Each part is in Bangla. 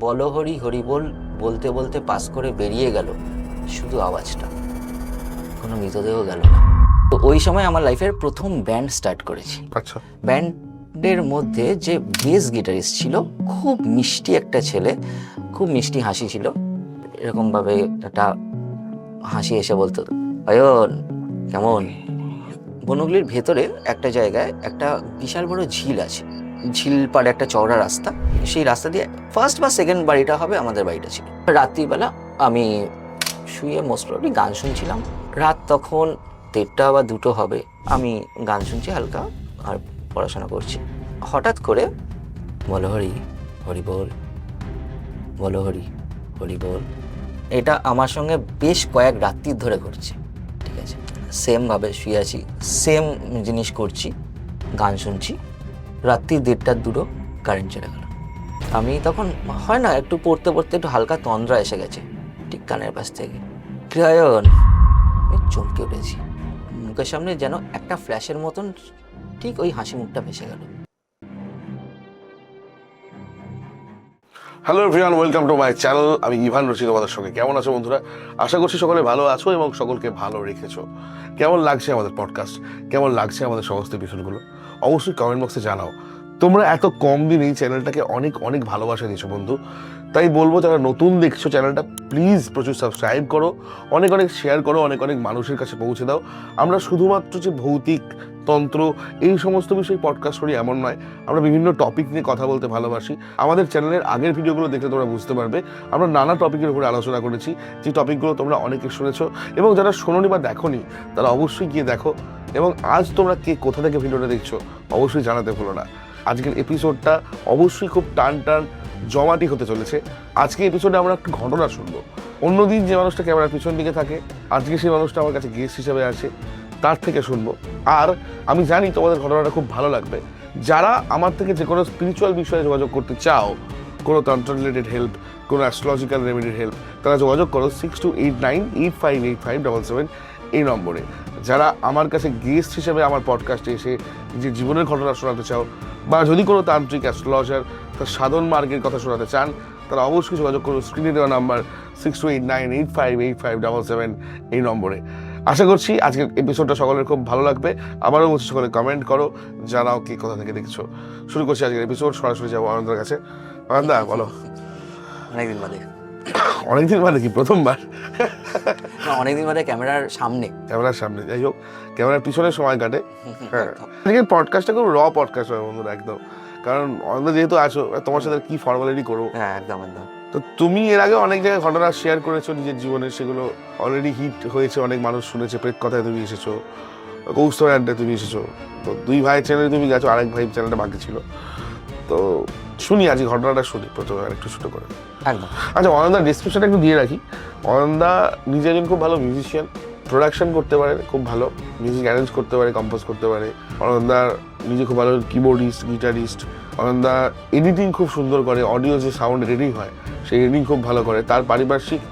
বলো হরি হরি বলতে বলতে পাস করে বেরিয়ে গেল শুধু আওয়াজটা, কোনো মৃতদেহ গেল না। তো ওই সময় আমার লাইফের প্রথম ব্যান্ড স্টার্ট করেছি। আচ্ছা। ব্যান্ডের মধ্যে যে বেস গিটারিস্ট ছিল, খুব মিষ্টি একটা ছেলে, খুব মিষ্টি হাসি ছিল। এরকমভাবে একটা হাসি এসে বলতো, অয়ন কেমন? বনগুলির ভেতরে একটা জায়গায় একটা বিশাল বড় ঝিল আছে, ঝিল পাড়ে একটা চওড়া রাস্তা, সেই রাস্তা দিয়ে ফার্স্ট বা সেকেন্ড বাড়িটা হবে আমাদের বাড়িটা ছিল। রাত্রিবেলা আমি শুয়ে মোস্ট প্রবলি গান শুনছিলাম। রাত তখন 1:30 বা 2টো হবে, আমি গান শুনছি হালকা আর পড়াশোনা করছি। হঠাৎ করে বলো হরি হরি বল, বলো হরি হরি বল, এটা আমার সঙ্গে বেশ কয়েক রাত্রির ধরে ঘটছে। ঠিক আছে, সেমভাবে শুয়ে আছি, সেম জিনিস করছি, গান শুনছি। রাত্রি 1:30 2টো কারেন্ট চলে গেল। আমি তখন হয় না একটু পড়তে পড়তে একটু হালকা তন্দ্রা এসে গেছে ঠিক কানের পাশ থেকে। ক্রায়ন, আমি চমকে উঠেছি। মুখের সামনে যেন একটা ফ্ল্যাশের মতন ঠিক ওই হাসি মুখটা ভেসে গেল। Hello everyone, welcome to my channel. আমি ইভান রশিদ তোমাদের সঙ্গে। কেমন আছো বন্ধুরা? আশা করছি সকলে ভালো আছো এবং সকলকে ভালো রেখেছো। কেমন লাগছে আমাদের পডকাস্ট, কেমন লাগছে আমাদের সমস্ত এপিসোডগুলো, অবশ্যই কমেন্ট বক্সে জানাও। তোমরা এত কম দিনেই চ্যানেলটাকে অনেক অনেক ভালোবাসা দিয়েছো বন্ধু। তাই বলবো, যারা নতুন দেখছো চ্যানেলটা, প্লিজ প্রচুর সাবস্ক্রাইব করো, অনেক অনেক শেয়ার করো, অনেক অনেক মানুষের কাছে পৌঁছে দাও। আমরা শুধুমাত্র যে ভৌতিক তন্ত্র এই সমস্ত বিষয়ে পডকাস্ট করি এমন নয়, আমরা বিভিন্ন টপিক নিয়ে কথা বলতে ভালোবাসি। আমাদের চ্যানেলের আগের ভিডিওগুলো দেখলে তোমরা বুঝতে পারবে আমরা নানা টপিকের উপরে আলোচনা করেছি, যে টপিকগুলো তোমরা অনেকে শুনেছো, এবং যারা শোনোনি বা দেখোনি তারা অবশ্যই গিয়ে দেখো। এবং আজ তোমরা কে কোথা থেকে ভিডিওটা দেখছো অবশ্যই জানাতে ভুলো না। আজকের এপিসোডটা অবশ্যই খুব টান জমাটি হতে চলেছে। আজকে এপিসোডে আমরা একটু ঘটনা শুনবো। অন্যদিন যে মানুষটা ক্যামেরার পিছন দিকে থাকে, আজকে সেই মানুষটা আমার কাছে গেস্ট হিসেবে আছে, তার থেকে শুনবো। আর আমি জানি তোমাদের ঘটনাটা খুব ভালো লাগবে। যারা আমার থেকে যে কোনো স্পিরিচুয়াল বিষয়ে যোগাযোগ করতে চাও, কোনো তন্ত্র রিলেটেড হেল্প, কোনো অ্যাস্ট্রোলজিক্যাল রেমেডির হেল্প, তারা যোগাযোগ করো 6289858577 এই নম্বরে। যারা আমার কাছে গেস্ট হিসেবে আমার পডকাস্টে এসে যে জীবনের ঘটনা শোনাতে চাও, বা যদি কোনো তান্ত্রিক অ্যাস্ট্রোলজার তার সাধন মার্গের কথা শোনাতে চান, তারা অবশ্যই যোগাযোগ করুন স্ক্রিনে দেওয়া নাম্বার 6289858577 এই নম্বরে। আশা করছি আজকের এপিসোডটা সকলের খুব ভালো লাগবে। আবারও বলছি, সকলে কমেন্ট করো, জানাও কে কোথা থেকে দেখছো। শুরু করছি আজকের এপিসোড। সরাসরি যাবো আনন্দের কাছে। আনন্দা, বলো। অনেকদিন বাদে। অনেকদিন বাদে কি প্রথমবার? অনেকদিন বাদে ক্যামেরার সামনে। ক্যামেরার সামনে, যাই হোক, ক্যামেরার পিছনে সময় কাটে। হ্যাঁ, আজকের পডকাস্টটা খুব র পডকাস্ট হবে বন্ধুরা, একদম। কারণ অনন্দা যেহেতু আছো, তোমার সাথে কি ফর্মালিটি করবো। হ্যাঁ, একদম একদম। তো তুমি এর আগে অনেক জায়গায় ঘটনা শেয়ার করেছো নিজের জীবনের, সেগুলো অলরেডি হিট হয়েছে, অনেক মানুষ শুনেছে। প্রেত কথায় তুমি এসেছো, কৌস্তর আড্ডায় তুমি এসেছো, তো দুই ভাই চ্যানেলে তুমি গেছো, আরেক ভাই চ্যানেলটা বাকি ছিল। তো শুনি আজকে ঘটনাটা, শুনি প্রথমে একটু ছোটো করে। একদম। আচ্ছা, অনন্দার ডিসক্রিপশনটা একটু দিয়ে রাখি। অনন্দা নিজে একজন খুব ভালো মিউজিশিয়ান, প্রোডাকশন করতে পারে, খুব ভালো মিউজিক অ্যারেঞ্জ করতে পারে, কম্পোজ করতে পারে। অনন্দার নিজে খুব ভালো কিবোর্ডিস্ট, গিটারিস্ট। অনন্দা এডিটিং খুব সুন্দর করে, অডিও যে সাউন্ড এডিটিং হয় সেই এডিটিং খুব ভালো করে। তার পারিপার্শ্বিক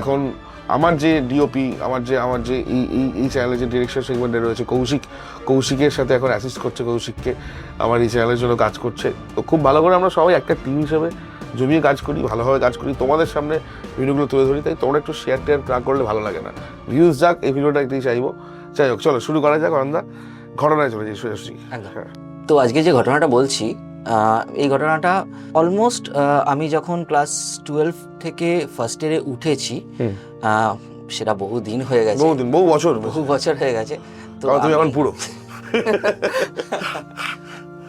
এখন আমার যে ডিওপি, আমার যে এই চ্যানেলের যে ডিরেকশন সেগমেন্টে রয়েছে কৌশিকের সাথে এখন অ্যাসিস্ট করছে, কৌশিককে আমার এই চ্যানেলের জন্য কাজ করছে। তো খুব ভালো করে আমরা সবাই একটা টিম হিসেবে জমিয়ে কাজ করি, ভালোভাবে কাজ করি, তোমাদের সামনে ভিডিওগুলো তুলে ধরি। তাই তোমরা একটু শেয়ার না করলে ভালো লাগে না। ভিউজ যাক, এই ভিডিওটা একটু চাইবো। যাই হোক, চলো শুরু করা যাক। অনন্দা, ঘটনায় চলে যাই সোজাসুজি। তো আজকে যে ঘটনাটা বলছি, এই ঘটনাটা অলমোস্ট আমি যখন ক্লাস 12 থেকে ফার্স্ট ইয়ারে উঠেছি, সেটা বহু দিন হয়ে গেছে, বহু বছর হয়ে গেছে। তো তুমি এখন পুরো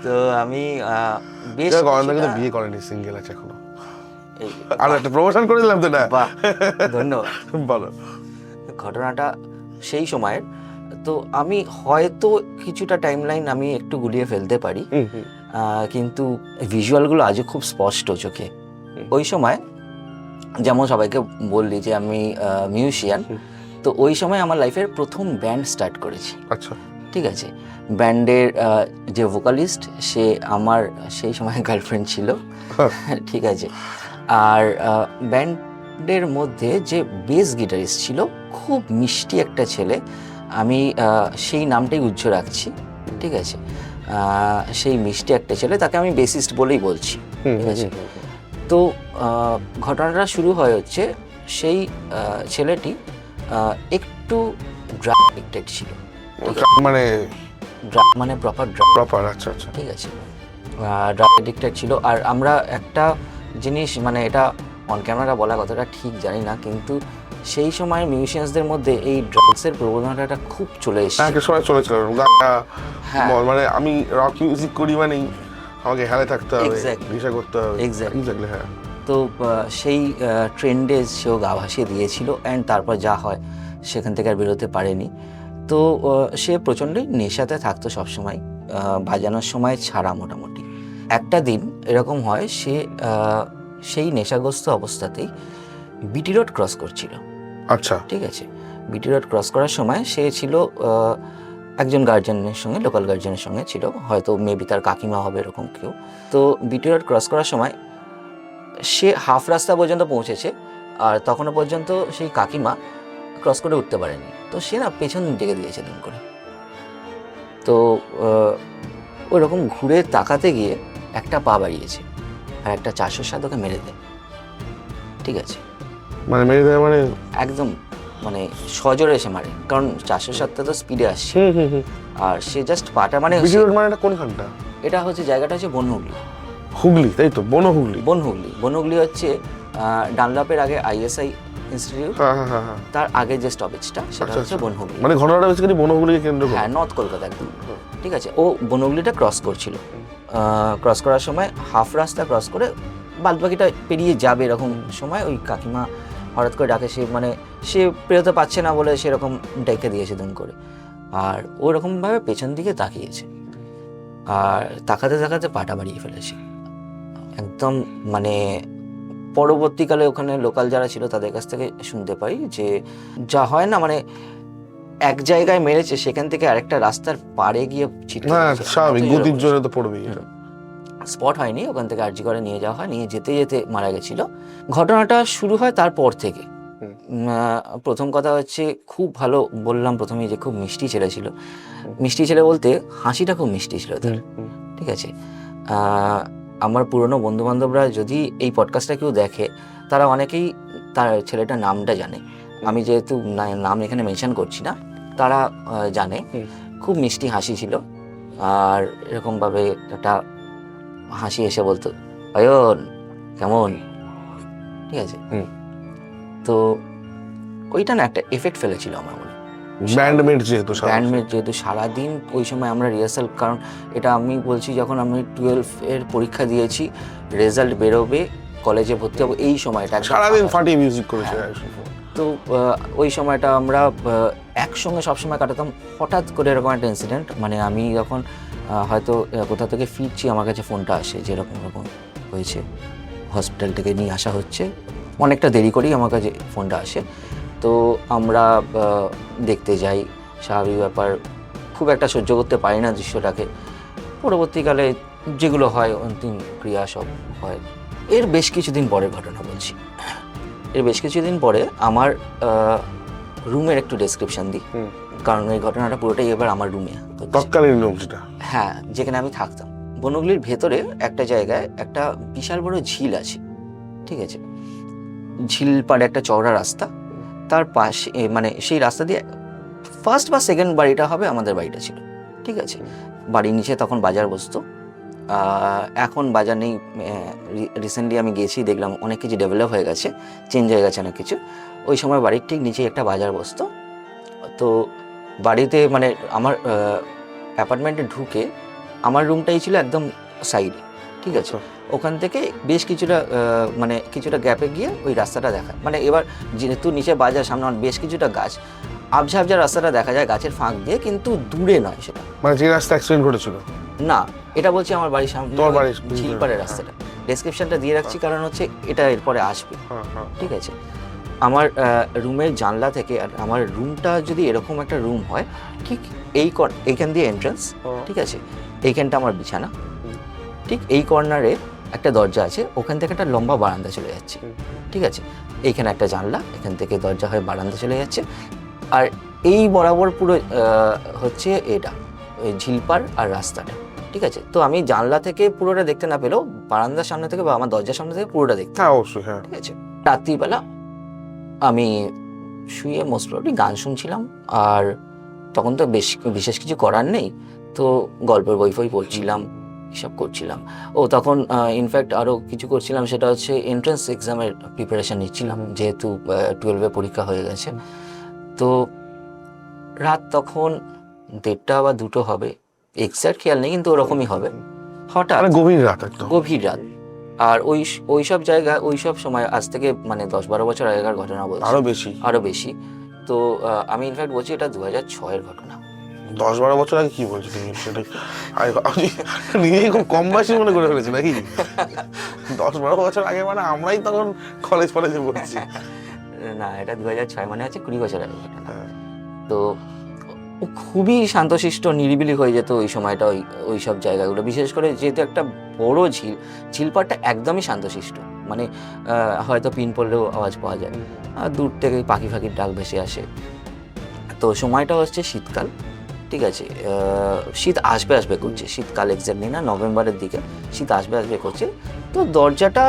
তো আমি বেশ কিন্তু বিয়ে করেনি, সিঙ্গেল আছে এখনো। আর একটা প্রমোশন করে দিলাম তো। না, ধন্যবাদ। বলো ঘটনাটা সেই সময়ের। তো আমি হয়তো কিছুটা টাইমলাইন আমি একটু গুলিয়ে ফেলতে পারি, কিন্তু ভিজুয়ালগুলো আজও খুব স্পষ্ট চোখে। ওই সময় যেমন সবাইকে বললি যে আমি মিউজিশিয়ান, তো ওই সময় আমার লাইফের প্রথম ব্যান্ড স্টার্ট করেছি। আচ্ছা, ঠিক আছে। ব্যান্ডের যে ভোকালিস্ট, সে আমার সেই সময় গার্লফ্রেন্ড ছিল। ঠিক আছে। আর ব্যান্ডের মধ্যে যে বেস গিটারিস্ট ছিল, খুব মিষ্টি একটা ছেলে, আমি সেই নামটাই উজ্জ্ব রাখছি। ঠিক আছে। সেই মিষ্টি একটা ছেলে, তাকে আমি বেসিস্ট বলেই বলছি। ঠিক আছে। তো ঘটনাটা শুরু হয় হচ্ছে সেই ছেলেটি একটু ড্রাগ এডিক্টেড ছিল। মানে ড্রাগ মানে প্রপার ড্রাগ, প্রপার, আচ্ছা আচ্ছা, ঠিক আছে, ড্রাগ এডিক্টেড ছিল। আর আমরা একটা জিনিস, মানে এটা অন ক্যামেরা বলা কথাটা ঠিক জানি না, কিন্তু সেই সময় মিউজিশিয়ানসদের মধ্যে এই ড্রাগসের প্রবণতাটা খুব চলে এসেছে। একটা সময় চলেছিল গাঁজা, হ্যাঁ। মানে আমি রক মিউজিক করি মানেই আমাকে হেলে থাকতে হবে, Exactly. নেশা করতে হবে। Exactly. হ্যাঁ। তো সেই ট্রেন্ডে সেও গা ভাসিয়ে দিয়েছিল, অ্যান্ড তারপর যা হয় সেখান থেকে আর বেরোতে পারেনি। তো সে প্রচণ্ডই নেশাতে থাকতো সবসময়, বাজানোর সময় ছাড়া মোটামুটি। একটা দিন এরকম হয়, সে সেই নেশাগ্রস্ত অবস্থাতেই বিটি রোড ক্রস করছিল। আচ্ছা, ঠিক আছে, বিটি রোড ক্রস করার সময় সে ছিল একজন গার্জিয়ানের সঙ্গে, লোকাল গার্জিয়ানের সঙ্গে ছিল, হয়তো মেবি তার কাকিমা হবে এরকম কেউ। তো বিটি রোড ক্রস করার সময় সে হাফ রাস্তা পর্যন্ত পৌঁছেছে, আর তখনও পর্যন্ত সেই কাকিমা ক্রস করে উঠতে পারেনি। তো সে না পেছন দিকে দিয়েছে দুম করে। তো ওই রকম ঘুরে তাকাতে গিয়ে একটা পা বাড়িয়েছে, আর একটা 407 ওকে মেরে দেয়। ঠিক আছে, মানে মেরে দেয় মানে একদম মানে সজোরে এসে মারে, কারণ 407টা তো স্পিডে আসছে। আর সে জাস্ট পাটা, মানে বিটি রোড মানে এটা কোনখানটা? এটা হচ্ছে জায়গাটা হচ্ছে বনহুগলি। হুগলি, তাই তো? বনহুগলি। বনহুগলি হচ্ছে ডানলপের আগে আইএসআই ইনস্টিটিউট, হ্যাঁ হ্যাঁ হ্যাঁ হ্যাঁ। তার আগে যে স্টপেজটা সেটা আচ্ছা, হচ্ছে আচ্ছা। বনহুগলি। মানে ঘটনাটা বেসিক্যালি বনহুগলিকে কেন্দ্র করে। হ্যাঁ, নর্থ কলকাতা একদম। ঠিক আছে, ও বনহুগলিটা ক্রস করছিল। ক্রস করার সময় হাফ রাস্তা ক্রস করে বাদবাকিটা পেরিয়ে যাবে এরকম সময় ওই কাকিমা হঠাৎ করে ডাকে। সে মানে সে পেরোতে পারছে না বলে সেরকম ডেকে দিয়েছে দুম করে, আর ওরকমভাবে পেছন দিকে তাকিয়েছে, আর তাকাতে তাকাতে পাটা বাড়িয়ে ফেলেছে একদম। মানে পরবর্তীকালে ওখানে লোকাল যারা ছিল তাদের কাছ থেকে শুনতে পাই যে যা হয় না, মানে এক জায়গায় মেরেছে, সেখান থেকে আরেকটা রাস্তার পাড়ে গিয়ে ছিটকে হ্যাঁ, গেছে। স্বাভাবিক, অত জোরে গতির বলেছে। জোরে তো পড়বেই এটা। স্পট হয়নি, ওখান থেকে আরজি করে নিয়ে যাওয়া হয়, নিয়ে যেতে যেতে মারা গেছিল। ঘটনাটা শুরু হয় তারপর থেকে। প্রথম কথা হচ্ছে, খুব ভালো বললাম প্রথমেই যে খুব মিষ্টি ছেলে ছিল। মিষ্টি ছেলে বলতে হাসিটা খুব মিষ্টি ছিল তার। ঠিক আছে, আমার পুরনো বন্ধু বান্ধবরা যদি এই পডকাস্টটা কেউ দেখে, তারা অনেকেই তার ছেলেটার নামটা জানে। আমি যেহেতু নাম এখানে মেনশন করছি না, তারা জানে। খুব মিষ্টি হাসি ছিল, আর এরকমভাবে একটা হাসি এসে বলতো, অয়ন কেমন? ঠিক আছে, তো ওইটা না একটা এফেক্ট ফেলেছিল আমার মনে। ব্যান্ডমেট যেহেতু সারাদিন ওই সময় আমরা রিহার্সাল, কারণ এটা আমি বলছি যখন আমি 12 পরীক্ষা দিয়েছি, রেজাল্ট বেরোবে, কলেজে ভর্তি হবো, এই সময়টা সারাদিন ফাটিয়ে মিউজিক করেছে। তো ওই সময়টা আমরা একসঙ্গে সবসময় কাটাতাম। হঠাৎ করে এরকম একটা ইনসিডেন্ট, মানে আমি যখন হয়তো কোথা থেকে ফিরছি, আমার কাছে ফোনটা আসে যে এরকম হয়েছে, হসপিটাল থেকে নিয়ে আসা হচ্ছে। অনেকটা দেরি করেই আমার কাছে ফোনটা আসে। তো আমরা দেখতে যাই, স্বাভাবিক ব্যাপার, খুব একটা সহ্য করতে পারি না দৃশ্যটাকে। পরবর্তীকালে যেগুলো হয়, অন্তিম ক্রিয়া সব হয়। এর বেশ কিছুদিন পরের ঘটনা বলছি। এর বেশ কিছুদিন পরে আমার রুমের একটু ডেসক্রিপশন দিই, কারণ এই ঘটনাটা পুরোটাই এবার আমার রুমে। তৎকালীন রুম যেটা, হ্যাঁ, যেখানে আমি থাকতাম। বনহুগলির ভেতরে একটা জায়গায় একটা বিশাল বড় ঝিল আছে। ঠিক আছে, ঝিল পাড়ে একটা চওড়া রাস্তা, তার পাশে মানে সেই রাস্তা দিয়ে ফার্স্ট বা সেকেন্ড বাড়িটা হবে আমাদের বাড়িটা ছিল। ঠিক আছে, বাড়ির নিচে তখন বাজার বসতো। এখন বাজার নেই, রিসেন্টলি আমি গেছি, দেখলাম অনেক কিছু ডেভেলপ হয়ে গেছে, চেঞ্জ হয়ে গেছে অনেক কিছু। ওই সময় বাড়ির ঠিক নিচে একটা বাজার বসতো। তো বাড়িতে মানে আমার অ্যাপার্টমেন্টে ঢুকে আমার রুমটাই ছিল একদম সাইডে। ঠিক আছে, ওখান থেকে বেশ কিছুটা গ্যাপে গিয়ে ওই রাস্তাটা দেখা, মানে এবার যেহেতু নিচে বাজার, সামনে বেশ কিছুটা গাছ, আবঝা রাস্তাটা দেখা যায় গাছের ফাঁক দিয়ে, কিন্তু দূরে নয় সেটা। মানে যে রাস্তা অ্যাক্সিডেন্ট ঘটেছিল না, এটা বলছি আমার বাড়ির সামনে, তোমার বাড়ির ঝিলপাড়ের রাস্তাটা। ডেসক্রিপশনটা দিয়ে রাখছি, কারণ হচ্ছে এটা এরপরে আসবে। ঠিক আছে, আমার রুমের জানলা থেকে, আর আমার রুমটা যদি এরকম একটা রুম হয়, ঠিক এইখান দিয়ে এন্ট্রান্স। ঠিক আছে, এইখানটা আমার বিছানা, ঠিক এই কর্নারে একটা দরজা আছে, ওখান থেকে একটা লম্বা বারান্দা চলে যাচ্ছে। ঠিক আছে, এইখানে একটা জানলা, এখান থেকে দরজা হয়ে বারান্দা চলে যাচ্ছে, আর এই বরাবর পুরো হচ্ছে এটা ওই ঝিলপাড় আর রাস্তাটা। ঠিক ঠিক আছে। তো আমি জানলা থেকে পুরোটা দেখতে না পেলেও বারান্দার সামনে থেকে বা আমার দরজার সামনে থেকে পুরোটা দেখতে, হ্যাঁ অবশ্যই, হ্যাঁ। ঠিক আছে। রাত্রিবেলা আমি শুয়ে মোস্ট প্রবাবলি গান শুনছিলাম, আর তখন তো বিশেষ কিছু করার নেই, তো গল্পের বই ফই পড়ছিলাম, এসব করছিলাম। ও তখন ইনফ্যাক্ট আরও কিছু করছিলাম, সেটা হচ্ছে এন্ট্রান্স এক্সামের প্রিপারেশান নিচ্ছিলাম, যেহেতু 12-এ পরীক্ষা হয়ে গেছে। তো রাত তখন 1:30 বা 2টো হবে, এক্স্যাক্ট খেয়াল নেই, কিন্তু ওরকমই হবে। হঠাৎ মানে গভীর রাত একদম। গভীর রাত, আর ওইসব জায়গায় ওইসব সময় আজ থেকে মানে 10-12 বছর আগেকার ঘটনা বলছি, আরো বেশি। তো আমি ইনফ্যাক্ট বলছি এটা 2006-এর ঘটনা। 10-12 বছর আগে কি বলছো তুমি? সেটাই নিজেই খুব কম বয়সী মনে করে ফেলেছি নাকি? 10-12 বছর আগে মানে আমরাই তখন কলেজে পড়ছি। না, এটা 2006 মানে হচ্ছে 20 বছর আগের ঘটনা। তো ও খুবই শান্তশিষ্ট নিরিবিলি হয়ে যেত ওই সময়টা, ওই সব জায়গাগুলো, বিশেষ করে যেহেতু একটা বড় ঝিলপাড়টা একদমই শান্তশিষ্ট, মানে হয়তো পিন পড়লেও আওয়াজ পাওয়া যায়, আর দূর থেকে পাখি ফাঁকির ডাক ভেসে আসে। তো সময়টা হচ্ছে শীতকাল, ঠিক আছে। শীত আসবে করছে, শীতকাল এক্স্যাক্টলি না, নভেম্বরের দিকে শীত আসবে করছে। তো দরজাটা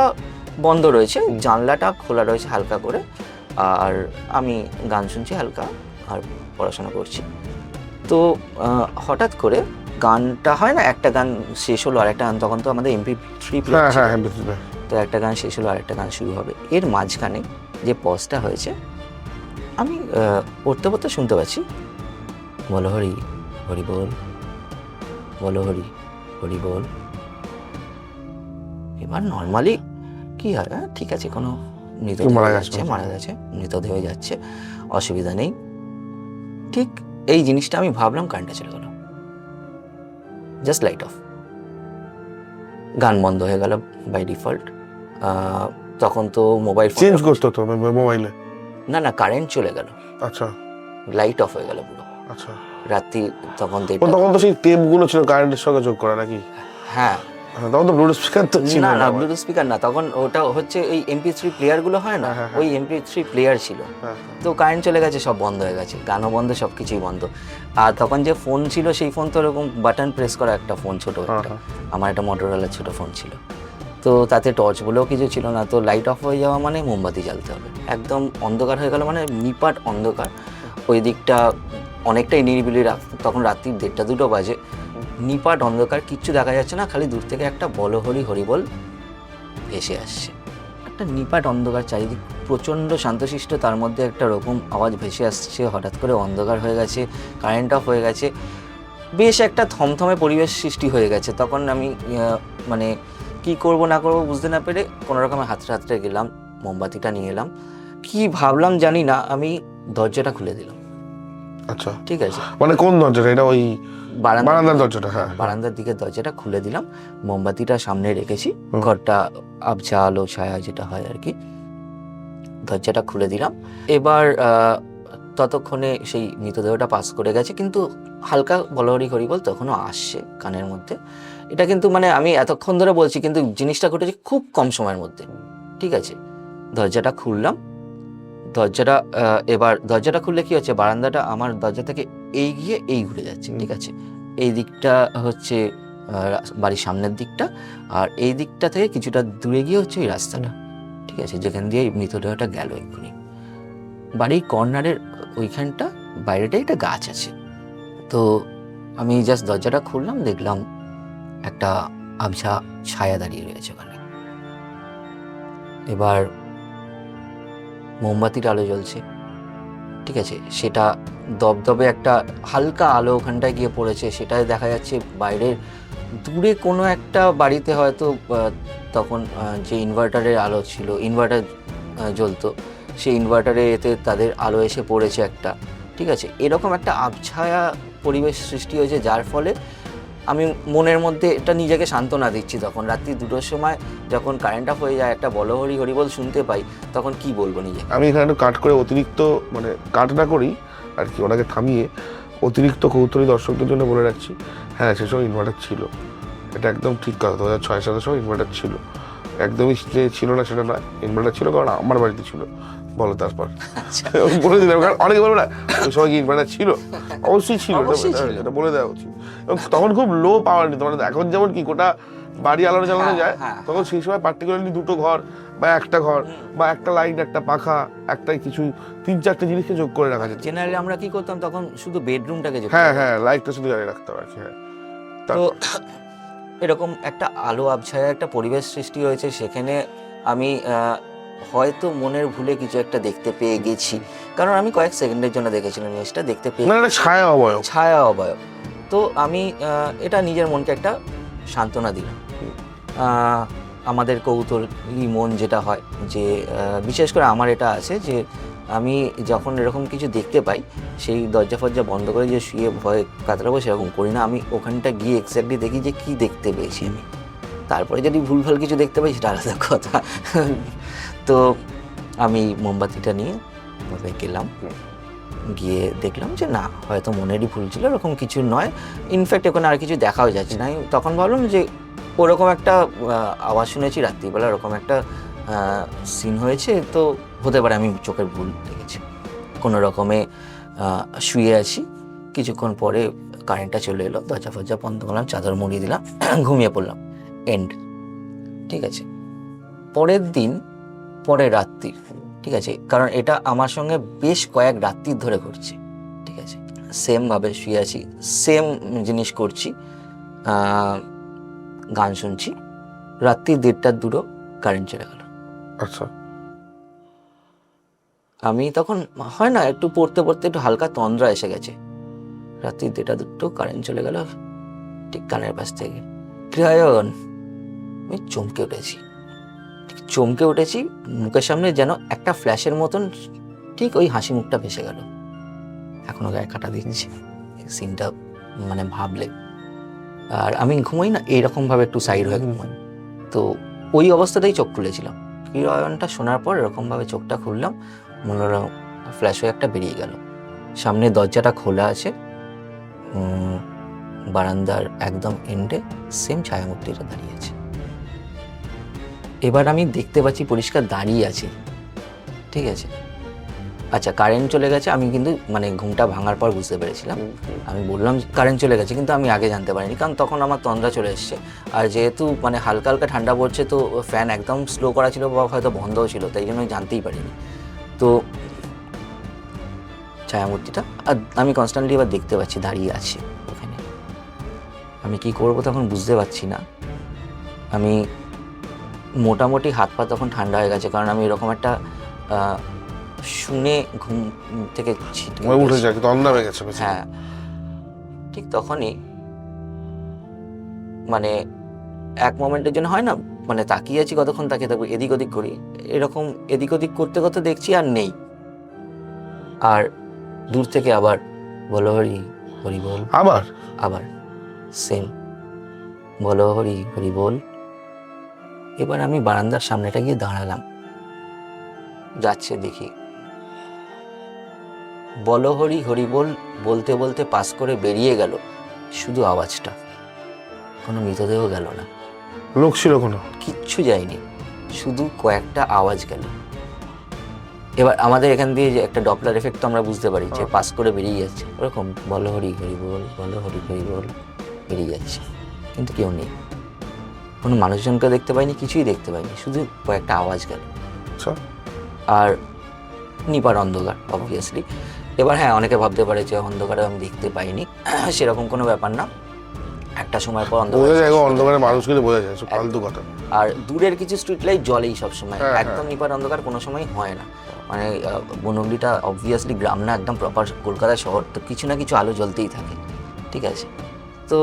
বন্ধ রয়েছে, জানলাটা খোলা রয়েছে হালকা করে, আর আমি গান শুনছি হালকা আর পড়াশোনা করছি। তো হঠাৎ করে গানটা হয় না, একটা গান শেষ হলো আর একটা গান, তখন তো আমাদের MP3 তো একটা গান শেষ হলো আর একটা গান শুরু হবে, এর মাঝখানে যে পজটা হয়েছে আমি পড়তে শুনতে পাচ্ছি, বলো হরি হরি বল, বলো হরি হরি বল। এবার নর্মালি কি হয়, ঠিক আছে, কোনো মৃতদেহ মারা গেছে, মৃতদেহ যাচ্ছে, অসুবিধা নেই। ঠিক এই জিনিসটা আমি ভাবলাম, কারেন্টটা চলে গেল, জাস্ট লাইট অফ, গান বন্ধ হয়ে গেল বাই ডিফল্ট। তখন তো মোবাইল চেঞ্জ করতে হতো মোবাইলে, না কারেন্ট চলে গেল, আচ্ছা, লাইট অফ হয়ে গেল পুরো। আচ্ছা, রাত্রি তখন তখন তো সেই টেপগুলো ছিল কারেন্টের সঙ্গে যোগ করা নাকি? হ্যাঁ, তখন তো ব্লুটুথ স্পিকার তো ছিল না, ব্লুটুথ স্পিকার না, তখন ওটা হচ্ছে ওই MP3 প্লেয়ার গুলো হয় না, ওই MP3 প্লেয়ার ছিল। তো কারেন্ট চলে গেছে, সব বন্ধ হয়ে গেছে, গানও বন্ধ, সব কিছুই বন্ধ। আর তখন যে ফোন ছিল, সেই ফোন তো এরকম বাটন প্রেস করা একটা ফোন, ছোট একটা, আমার একটা মোটরোলার ছোট ফোন ছিল। তো তাতে টর্চ বলেও কিছু ছিল না, তো লাইট অফ হয়ে যাওয়া মানে মোমবাতি জ্বালতে হবে, একদম অন্ধকার হয়ে গেল, মানে নিপাট অন্ধকার। ওই দিকটা অনেকটাই নিরিবিলি, তখন রাত্রি 1:30-2টো বাজে, নিপাট অন্ধকার, কিচ্ছু দেখা যাচ্ছে না, খালি দূর থেকে একটা বলো হরি হরি বল ভেসে আসছে, একটা নিপাট অন্ধকার, চারিদিক প্রচণ্ড শান্তশিষ্ট, তার মধ্যে একটা রকম আওয়াজ ভেসে আসছে, হঠাৎ করে অন্ধকার হয়ে গেছে, কারেন্ট অফ হয়ে গেছে, বেশ একটা থমথমে পরিবেশ সৃষ্টি হয়ে গেছে। তখন আমি মানে কি করব না করব বুঝতে না পেরে কোনো রকমে হাতড়ে গেলাম, মোমবাতিটা নিয়ে এলাম, কি ভাবলাম জানি না, আমি দরজাটা খুলে দিলাম। আচ্ছা, ঠিক আছে, মানে কোন দরজাটা? এটা ওই বারান্দার দরজাটা? হ্যাঁ, বারান্দার দিকে দরজাটা খুলে দিলাম, মোমবাতিটা সামনে রেখেছি, ঘরটা আবছা আলো ছায়া যেটা হয় আর কি, দরজাটা খুলে দিলাম। এবার ততক্ষণে সেই মৃতদেহটা পাস করে গেছে, কিন্তু হালকা বলো হরি হরি বল তখনও আসছে কানের মধ্যে। এটা কিন্তু মানে আমি এতক্ষণ ধরে বলছি, কিন্তু জিনিসটা ঘটেছে খুব কম সময়ের মধ্যে, ঠিক আছে। দরজাটা খুললাম, এবার দরজাটা খুললে কি হচ্ছে, বারান্দাটা আমার দরজা থেকে এই ঘুরে যাচ্ছে, ঠিক আছে। এই দিকটা হচ্ছে বাড়ির সামনের দিকটা, আর এই দিকটা থেকে কিছুটা দূরে গিয়ে হচ্ছে এই রাস্তাটা, ঠিক আছে, যেখান দিয়ে এই মৃতদেহটা গেল এক্ষুনি। বাড়ির কর্নারের ওইখানটা বাইরেটাই একটা গাছ আছে। তো আমি জাস্ট দরজাটা খুললাম, দেখলাম একটা আবছা ছায়া দাঁড়িয়ে রয়েছে ওখানে। এবার মোমবাতির আলো জ্বলছে, ঠিক আছে, সেটা দবদবে একটা হালকা আলো ওখানটায় গিয়ে পড়েছে, সেটাই দেখা যাচ্ছে বাইরের দূরে কোনো একটা বাড়িতে হয়তো তখন যে ইনভার্টারের আলো ছিল, ইনভার্টার জ্বলতো, সেই ইনভার্টারে এতে তাদের আলো এসে পড়েছে একটা, ঠিক আছে। এরকম একটা আবছায়া পরিবেশ সৃষ্টি হয়েছে, যার ফলে আমি মনের মধ্যে এটা নিজেকে সান্ত্বনা দিচ্ছি। তখন রাত্রি 2টোর সময় যখন কারেন্ট অফ হয়ে যায়, একটা বলো হরি হরি বল শুনতে পাই, তখন কি বলবো নিজে। আমি এখানে একটু কাট করে অতিরিক্ত, মানে কাট না করি আর কি, ওনাকে থামিয়ে অতিরিক্ত কৌতূহলী দর্শকদের জন্য বলে রাখছি, হ্যাঁ সেসব ইনভার্টার ছিল, এটা একদম ঠিক কথা। 2006 সালের সময় ইনভার্টার ছিল, একদমই যে ছিল না সেটা নয়, ইনভার্টার ছিল কারণ আমার বাড়িতে ছিল। বলো তারপর। আচ্ছা, বলে দিলাম, কারণ অনেকে বলবে না ওই সময় কি ইনভার্টার ছিল, অবশ্যই ছিল, অবশ্যই ছিল। এটা বলে দেওয়া উচিত। এবং তখন খুব লো পাওয়ার নিত, মানে এখন যেমন কি গোটা বাড়ি আলোর জ্বালানো যায়, হ্যাঁ, তখন সেই সময় পার্টিকুলারলি দুটো ঘর বা একটা ঘর বা একটা লাইট, একটা পাখা, একটা কিছু 3-4টে জিনিসকে যোগ করে রাখা যেত। জেনারেলি আমরা কি করতাম তখন, শুধু বেডরুমটাকে যোগ হ্যাঁ করতাম। হ্যাঁ, লাইটটা শুধু জ্বালিয়ে রাখতে হবে, হ্যাঁ। তো এরকম একটা আলো আবছায়া একটা পরিবেশ সৃষ্টি হয়েছে, সেখানে আমি হয়তো মনের ভুলে কিছু একটা দেখতে পেয়ে গেছি, কারণ আমি কয়েক সেকেন্ডের জন্য দেখেছিলাম জিনিসটা, দেখতে পেয়ে মানে একটা ছায়া অবয়ব। ছায়া অবয়ব। তো আমি এটা নিজের মনকে একটা সান্ত্বনা দিলাম। আমাদের কৌতূহলী মন যেটা হয় যে, বিশেষ করে আমার এটা আছে যে আমি যখন এরকম কিছু দেখতে পাই, সেই দরজা ফরজা বন্ধ করে যে শুয়ে ভয় কাতরাবো সেরকম করি না। আমি ওখানটা গিয়ে এক্স্যাক্টলি দেখি যে কী দেখতে পেয়েছি আমি। তারপরে যদি ভুলভাল কিছু দেখতে পাই সেটা আলাদা কথা। তো আমি মোমবাতিটা নিয়ে ওখানে গেলাম, গিয়ে দেখলাম যে না, হয়তো মনেরই ভুল ছিল, এরকম কিছু নয়। ইনফ্যাক্ট ওখানে আর কিছু দেখাও যাচ্ছে না। আমি তখন ভাবলাম যে ওরকম একটা আওয়াজ শুনেছি রাত্রিবেলা, ওরকম একটা সিন হয়েছে, তো হতে পারে আমি চোখের ভুল দেখেছি। কোনো রকমে শুয়ে আছি, কিছুক্ষণ পরে কারেন্টটা চলে এলো, দরজা ফরজা বন্ধ করলাম, চাদর মুড়িয়ে দিলাম, ঘুমিয়ে পড়লাম, এন্ড। ঠিক আছে, পরের দিন, পরের রাত্রি, ঠিক আছে, কারণ এটা আমার সঙ্গে বেশ কয়েক রাত্রি ধরে ঘটছে। ঠিক আছে, সেমভাবে শুয়ে আছি, সেম জিনিস করছি, গান শুনছি, রাত্রি 1:30-2 কারেন্ট চলে গেল। আচ্ছা, আমি তখন হয় না একটু পড়তে পড়তে একটু হালকা তন্দ্রা এসে গেছে, রাত্রি 1:30-2 কারেন্ট চলে গেল ঠিক কানের পাশ থেকে। ক্রিয়ায়ন, আমি চমকে উঠেছি, চমকে উঠেছি, মুখের সামনে যেন একটা ফ্ল্যাশের মতন ঠিক ওই হাসি মুখটা ভেসে গেল। এখনো গায়ে কাটা দিচ্ছে এই সিনটা মানে ভাবলে। আর আমি ঘুমাই না এইরকম ভাবে একটু সাইড হয়ে ঘুমাই, তো ওই অবস্থাতেই চোখ খুলেছিলাম। কিরণটা শোনার পর এরকম ভাবে চোখটা খুললাম, মনে হলো ফ্ল্যাশ হয়ে একটা বেরিয়ে গেল। সামনে দরজাটা খোলা আছে, বারান্দার একদম এন্ডে সেম ছায়ামূর্তিটা দাঁড়িয়ে আছে। এবার আমি দেখতে পাচ্ছি পরিষ্কার দাঁড়িয়ে আছে। ঠিক আছে, আচ্ছা কারেন্ট চলে গেছে, আমি কিন্তু মানে ঘুমটা ভাঙার পর বুঝতে পেরেছিলাম। আমি বললাম কারেন্ট চলে গেছে, কিন্তু আমি আগে জানতে পারিনি, কারণ তখন আমার তন্দ্রা চলে এসছে। আর যেহেতু মানে হালকা হালকা ঠান্ডা পড়ছে, তো ফ্যান একদম স্লো করা ছিল বা হয়তো বন্ধও ছিল, তাই জন্য আমি জানতেই পারিনি। তো ছায়ামূর্তিটা আর আমি কনস্ট্যান্টলি এবার দেখতে পাচ্ছি দাঁড়িয়ে আছে ওখানে। আমি কি করবো তখন বুঝতে পারছি না। আমি মোটামুটি হাত পা তখন ঠান্ডা হয়ে গেছে, কারণ আমি এরকম একটা শুনে ঘুম থেকে ছিটকে উঠে যায়, তন্দ্রা হয়ে গেছে। হ্যাঁ, ঠিক তখনই মানে এক মোমেন্টের জন্য হয় না, মানে তাকিয়ে আছি, কতক্ষণ তাকিয়ে থাকবো, এদিক ওদিক করি, এরকম এদিক ওদিক করতে করতে দেখছি আর নেই। আর দূর থেকে আবার বলো হরি হরি বল, আবার সেম বলো হরি হরি বল। এবার আমি বারান্দার সামনেটা গিয়ে দাঁড়ালাম, যাচ্ছে দেখি বলো হরি হরি বল বলতে বলতে পাস করে বেরিয়ে গেল শুধু আওয়াজটা, কোনো মৃতদেহ গেল না, লোক ছিল কোনো, কিচ্ছু যায়নি, শুধু কয়েকটা আওয়াজ গেল। এবার আমাদের এখান দিয়ে যে একটা ডপলার এফেক্ট তো আমরা বুঝতে পারি যে পাস করে বেরিয়ে যাচ্ছে, ওরকম বলো হরি হরি বল বলো হরি হরি বল বেরিয়ে যাচ্ছে, কিন্তু কেউ নেই, কোনো মানুষজনকে দেখতে পাইনি, কিছুই দেখতে পাইনি, শুধু কয়েকটা আওয়াজ গেল। আর নিপার অন্ধকার অবভিয়াসলি। এবার হ্যাঁ, অনেকে ভাবতে পারে যে অন্ধকারে আমি দেখতে পাইনি, সেরকম কোনো ব্যাপার না, একটা সময় পর অন্ধকারে মানুষগুলো বোঝা যায়, ফালতু কথা। আর দূরের কিছু স্ট্রিট লাইট জ্বলেই সবসময়, একদম নিপার অন্ধকার কোনো সময় হয় না। মানে বনগ্লিটা অবভিয়াসলি গ্রাম না, একদম প্রপার কলকাতা শহর, তো কিছু না কিছু আলো জ্বলতেই থাকে। ঠিক আছে, তো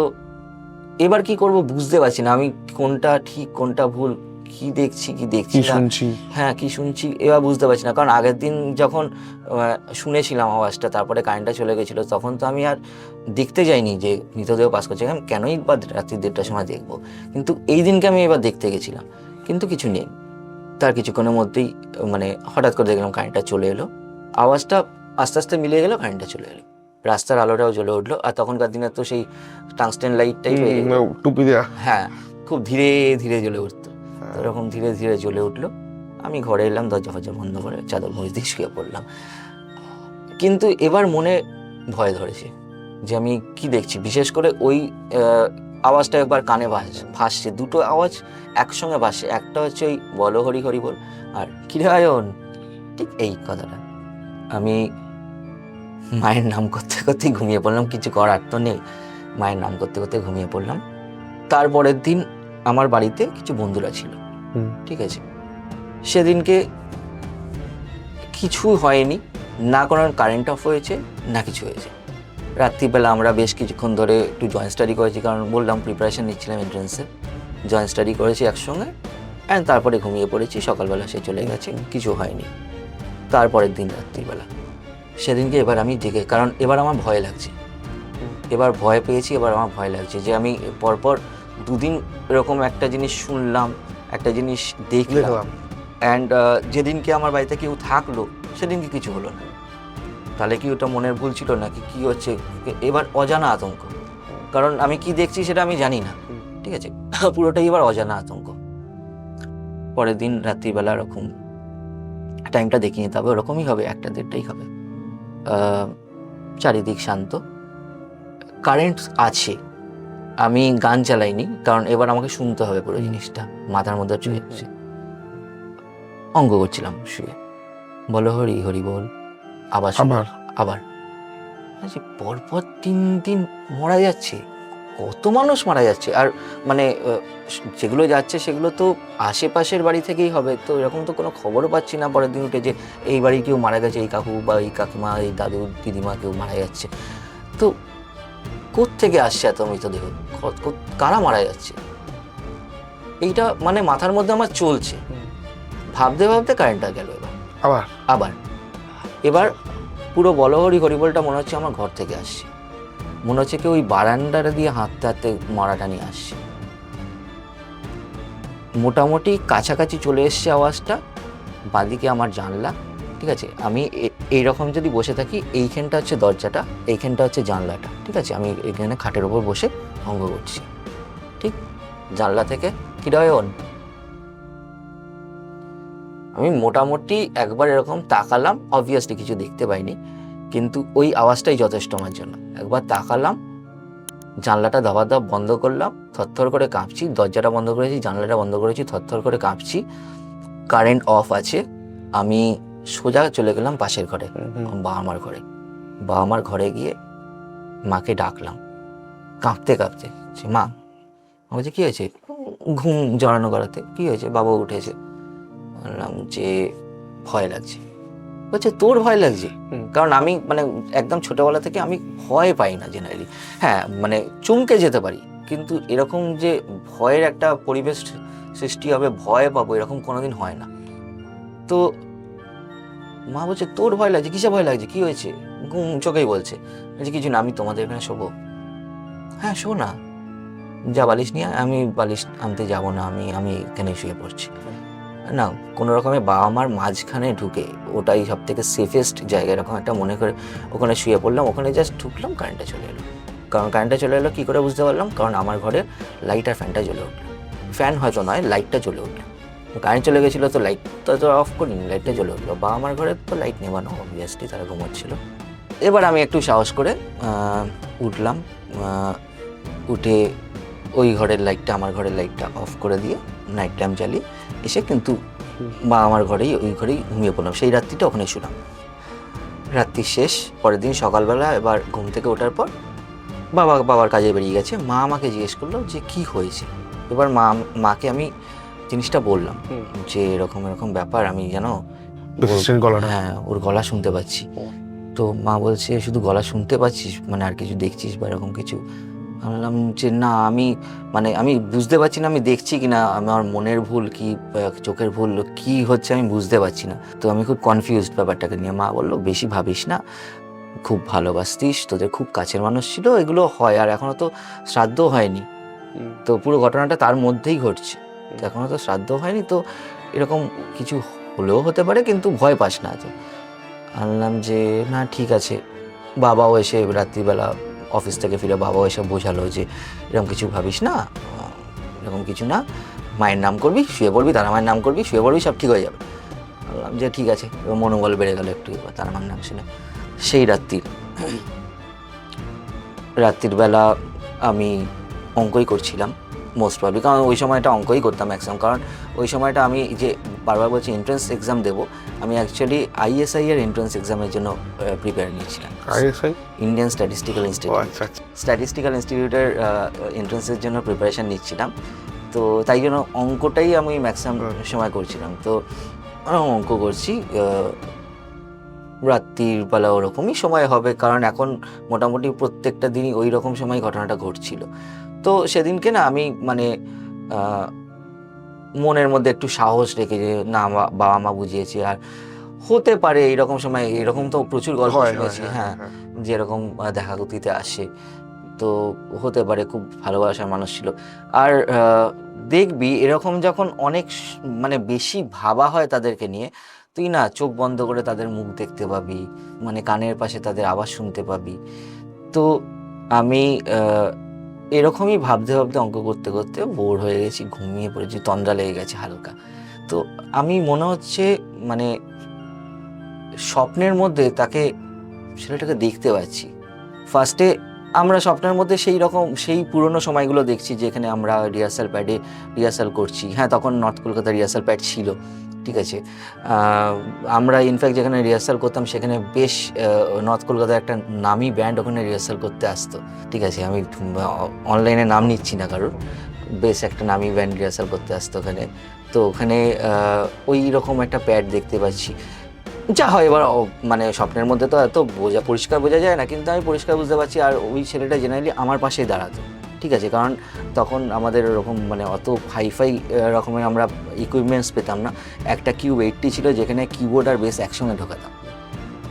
এবার কি করব বুঝতে পারছি না, আমি কোনটা ঠিক কোনটা ভুল, কি দেখছি কি দেখছি না, হ্যাঁ কি শুনছি এবার বুঝতে পারছি না। কারণ আগের দিন যখন শুনেছিলাম আওয়াজটা, তারপরে কারেন্টটা চলে গেছিলো, তখন তো আমি আর দেখতে যাইনি যে মৃতদেহ পাস করছে, আমি কেনই বা রাত্রি 1:30টার সময় দেখবো। কিন্তু এই দিনকে আমি এবার দেখতে গেছিলাম, কিন্তু কিছু নেই। তার কিছুক্ষণের মধ্যেই মানে হঠাৎ করে দেখলাম কারেন্টটা চলে এলো, আওয়াজটা আস্তে আস্তে মিলিয়ে গেল, কারেন্টটা চলে এলো, রাস্তার আলোটাও জ্বলে উঠলো। আর তখনকার দিনে তো সেই টাংস্টেন লাইটটাই টুপি দেওয়া, হ্যাঁ, খুব ধীরে ধীরে জ্বলে উঠতো। তো এরকম ধীরে ধীরে জ্বলে উঠলো। আমি ঘরে এলাম, দরজা ফরজা বন্ধ করে চাদর মুড়ি দিয়ে শুয়ে পড়লাম। কিন্তু এবার মনে ভয় ধরেছে যে আমি কি দেখছি। বিশেষ করে ওই আওয়াজটা একবার কানে ভাসছে, দুটো আওয়াজ একসঙ্গে ভাসছে। একটা হচ্ছে ওই বলো হরি হরি বল, আর কিরে আয়ন, ঠিক এই কথাটা। আমি মায়ের নাম করতে করতেই ঘুমিয়ে পড়লাম, কিছু করার তো নেই। মায়ের নাম করতে করতে ঘুমিয়ে পড়লাম। তারপরের দিন আমার বাড়িতে কিছু বন্ধুরা ছিল, ঠিক আছে। সেদিনকে কিছু হয়নি, না কোনো কারেন্ট অফ হয়েছে না কিছু হয়েছে। রাত্রিবেলা আমরা বেশ কিছুক্ষণ ধরে একটু জয়েন্ট স্টাডি করেছি, কারণ বললাম প্রিপারেশন নিচ্ছিলাম এন্ট্রান্সের। জয়েন্ট স্টাডি করেছি একসঙ্গে, অ্যান্ড তারপরে ঘুমিয়ে পড়েছি। সকালবেলা সে চলে গেছে, কিছু হয়নি। তারপরের দিন রাত্রিবেলা সেদিনকে এবার আমি জেগে, কারণ এবার আমার ভয় লাগছে, এবার ভয় পেয়েছি, এবার আমার ভয় লাগছে যে আমি পরপর দুদিন এরকম একটা জিনিস শুনলাম, একটা জিনিস দেখলাম, অ্যান্ড যেদিনকে আমার বাড়িতে কেউ থাকলো সেদিনকে কিছু হলো না। তাহলে কি ওটা মনের ভুল ছিল নাকি কি হচ্ছে? এবার অজানা আতঙ্ক, কারণ আমি কি দেখছি সেটা আমি জানি না, ঠিক আছে। পুরোটাই এবার অজানা আতঙ্ক। পরের দিন রাত্রিবেলা এরকম টাইমটা দেখে নিতে হবে, ওরকমই হবে, 1টা-1:30টাই হবে। চারিদিক শান্ত, কারেন্ট আছে। আমি গান চালাইনি, কারণ এবার আমাকে শুনতে হবে পুরো জিনিসটা, মাথার মধ্যে চলে যাচ্ছে। অঙ্ক করছিলাম শুয়ে, বলো হরি হরি বল, আবার আবার পরপর 3 দিন মারা যাচ্ছে। কত মানুষ মারা যাচ্ছে, আর মানে যেগুলো যাচ্ছে সেগুলো তো আশেপাশের বাড়ি থেকেই হবে, তো এরকম তো কোনো খবরও পাচ্ছি না পরের দিন উঠে যে এই বাড়ি কেউ মারা গেছে, এই কাকু বা এই কাকিমা, এই দাদু দিদিমা কেউ মারা যাচ্ছে। তো কোত্থেকে আসছে এত মৃতদেহ, কারা মারা যাচ্ছে, এইটা মানে মাথার মধ্যে আমার চলছে। ভাবতে ভাবতে কারেন্টটা গেল। আবার এবার পুরো বলো হরি হরিবলটা মনে হচ্ছে আমার ঘর থেকে আসছে, মনে হচ্ছে কেউ ওই বারান্দাটা দিয়ে হাঁটতে হাঁটতে মারাটা নিয়ে আসছে। মোটামুটি কাছাকাছি চলে এসছে আওয়াজটা। বাঁদিকে আমার জানলা, ঠিক আছে। আমি এইরকম যদি বসে থাকি, এইখানটা হচ্ছে দরজাটা, এইখানটা হচ্ছে জানলাটা, ঠিক আছে। আমি এখানে খাটের ওপর বসে অঙ্ক করছি, ঠিক। জানলা থেকে কিরয়ন, আমি মোটামুটি একবার এরকম তাকালাম, অবভিয়াসলি কিছু দেখতে পাইনি, কিন্তু ওই আওয়াজটাই যথেষ্ট আমার জন্য। একবার তাকালাম, জানলাটা দাবাদাব বন্ধ করলাম, থরথর করে কাঁপছি। দরজাটা বন্ধ করেছি, জানলাটা বন্ধ করেছি, থরথর করে কাঁপছি। কারেন্ট অফ আছে। আমি সোজা চলে গেলাম পাশের ঘরে, বাবা মার ঘরে গিয়ে মাকে ডাকলাম কাঁপতে কাঁপতে, মা। বলছে কি হয়েছে? ঘুম জড়ানো করাতে। কি হয়েছে? বাবা উঠেছে। বললাম যে ভয় লাগছে। বলছে তোর ভয় লাগছে? কারণ আমি মানে একদম ছোটবেলা থেকে আমি ভয় পাই না জেনারেলি। হ্যাঁ মানে চমকে যেতে পারি, কিন্তু এরকম যে ভয়ের একটা পরিবেশ সৃষ্টি হবে, ভয় পাবো, এরকম কোনোদিন হয় না। তো মা বলছে তোর ভয় লাগছে? কিসে ভয় লাগছে? কি হয়েছে? ঘুম চোখেই বলছে। বলছে কিছু না, আমি তোমাদের এখানে শোবো। হ্যাঁ শো না, যা বালিশ নিয়ে। আমি বালিশ আনতে যাবো না, আমি এখানে শুয়ে পড়ছি। না, কোনো রকমের বাবা মার মাঝখানে ঢুকে, ওটাই সব থেকে সেফেস্ট জায়গা, এরকম একটা মনে করে ওখানে শুয়ে পড়লাম। ওখানে জাস্ট ঢুকলাম, কারেন্টটা চলে এলো। কারণ কারেন্টটা চলে এলো কী করে বুঝতে পারলাম? কারণ আমার ঘরে লাইট আর ফ্যানটা জ্বলে উঠলো। ফ্যান হয়তো নয়, লাইটটা জ্বলে উঠলো। কারেন্ট চলে গেছিলো তো লাইটটা তো অফ করিনি, লাইটটা জ্বলে উঠলো। বাবা আমার ঘরে তো লাইট নেবানো, অবভিয়াসলি তারা ঘুমোচ্ছিল। এবার আমি একটু সাহস করে উঠলাম, উঠে ওই ঘরের লাইটটা, আমার ঘরের লাইটটা অফ করে দিয়ে নাইট ল্যাম্প জ্বালিয়ে এসে কিন্তু বা আমার ঘরেই, ওই ঘরেই ঘুমিয়ে পড়লাম। সেই রাত্রিটা ওখানে শুলাম। রাত্রি শেষ, পরের দিন সকালবেলা এবার ঘুম থেকে ওঠার পর বাবার কাজে বেরিয়ে গেছে। মা আমাকে জিজ্ঞেস করলো যে কি হয়েছে। এবার মাকে আমি জিনিসটা বললাম যে এরকম এরকম ব্যাপার, আমি যেন হ্যাঁ ওর গলা শুনতে পাচ্ছি। তো মা বলছে শুধু গলা শুনতে পাচ্ছিস, মানে আর কিছু দেখছিস বা এরকম কিছু? বললাম যে না, আমি বুঝতে পারছি না আমি দেখছি কিনা, আমার মনের ভুল কি চোখের ভুল কি হচ্ছে আমি বুঝতে পারছি না। তো আমি খুব কনফিউজড ব্যাপারটাকে নিয়ে। মা বললো বেশি ভাবিস না, খুব ভালোবাসতিস, তোদের খুব কাছের মানুষ ছিল, এগুলো হয়। আর এখনো তো শ্রাদ্ধ হয়নি, তো পুরো ঘটনাটা তার মধ্যেই ঘটছে। এখনো তো শ্রাদ্ধ হয়নি, তো এরকম কিছু হলেও হতে পারে, কিন্তু ভয় পাস না। তো বললাম যে না ঠিক আছে। বাবাও এসে রাত্রিবেলা অফিস থেকে ফিরে বাবাও এসে বোঝালো যে এরকম কিছু ভাবিস না, এরকম কিছু না, মায়ের নাম করবি, শুয়ে পড়বি, তারা মায়ের নাম করবি, শুয়ে পড়বি, সব ঠিক হয়ে যাবে। বললাম যে ঠিক আছে, মনোবল বেড়ে গেল একটু তারা মায়ের নাম শুনে। সেই রাত্রির বেলা আমি অঙ্কই করছিলাম মোস্ট প্রবলি, কারণ ওই সময়টা অঙ্কই করতাম ম্যাক্সিমাম, কারণ ওই সময়টা আমি যে বারবার বলছি এন্ট্রান্স এক্সাম দেবো, আমি অ্যাকচুয়ালি আইএসআই এর এন্ট্রান্স এক্সামের জন্য প্রিপেয়ার নিয়েছিলাম। আইএসআই ইন্ডিয়ান স্ট্যাটিস্টিক্যাল ইনস্টিটিউট, আচ্ছা স্ট্যাটিস্টিক্যাল ইনস্টিটিউটের এন্ট্রান্সের জন্য প্রিপারেশান নিচ্ছিলাম। তো তাই জন্য অঙ্কটাই আমি ম্যাক্সিমাম সময় করছিলাম। তো অঙ্ক করছি রাত্রির বেলা ওরকমই সময় হবে, কারণ এখন মোটামুটি প্রত্যেকটা দিনই ওই রকম সময় ঘটনাটা ঘটছিল। তো সেদিনকে না আমি মানে মনের মধ্যে একটু সাহস রেখে যে না বাবা মা বুঝিয়েছে, আর হতে পারে এইরকম সময়, এরকম তো প্রচুর গল্প শুনেছি, হ্যাঁ, যেরকম দেখা গতিতে আসে, তো হতে পারে খুব ভালোবাসার মানুষ ছিল। আর দেখবি এরকম যখন অনেক মানে বেশি ভাবা হয় তাদেরকে নিয়ে, তুই না চোখ বন্ধ করে তাদের মুখ দেখতে পাবি, মানে কানের পাশে তাদের আওয়াজ শুনতে পাবি। তো আমি এরকমই ভাবতে ভাবতে অঙ্ক করতে করতে বোর হয়ে গেছি, ঘুমিয়ে পড়েছি, তন্দ্রা লেগে গেছে হালকা। তো আমি মনে হচ্ছে মানে স্বপ্নের মধ্যে তাকে, ছেলেটাকে দেখতে পাচ্ছি। ফার্স্টে আমরা স্বপ্নের মধ্যে সেই রকম সেই পুরনো সময়গুলো দেখছি যেখানে আমরা রিহার্সাল প্যাডে রিহার্সাল করছি। হ্যাঁ, তখন নর্থ কলকাতা রিহার্সাল প্যাড ছিল, ঠিক আছে। আমরা ইনফ্যাক্ট যেখানে রিহার্সাল করতাম সেখানে বেশ নর্থ কলকাতার একটা নামি ব্যান্ড ওখানে রিহার্সাল করতে আসতো, ঠিক আছে। আমি অনলাইনে নাম নিচ্ছি না কারোর, বেশ একটা নামি ব্যান্ড রিহার্সাল করতে আসতো ওখানে। তো ওখানে ওই রকম একটা প্যাড দেখতে পাচ্ছি। যা হয় এবার মানে স্বপ্নের মধ্যে তো এত পরিষ্কার বোঝা যায় না, কিন্তু আমি পরিষ্কার বুঝতে পারছি। আর ওই ছেলেটা জেনারেলি আমার পাশেই দাঁড়াতো, ঠিক আছে, কারণ তখন আমাদের এরকম মানে অত হাইফাই রকমের আমরা ইকুইপমেন্টস পেতাম না। একটা কিউব 80 ছিল যেখানে কিবোর্ড আর বেস একসঙ্গে ঢোকাতাম।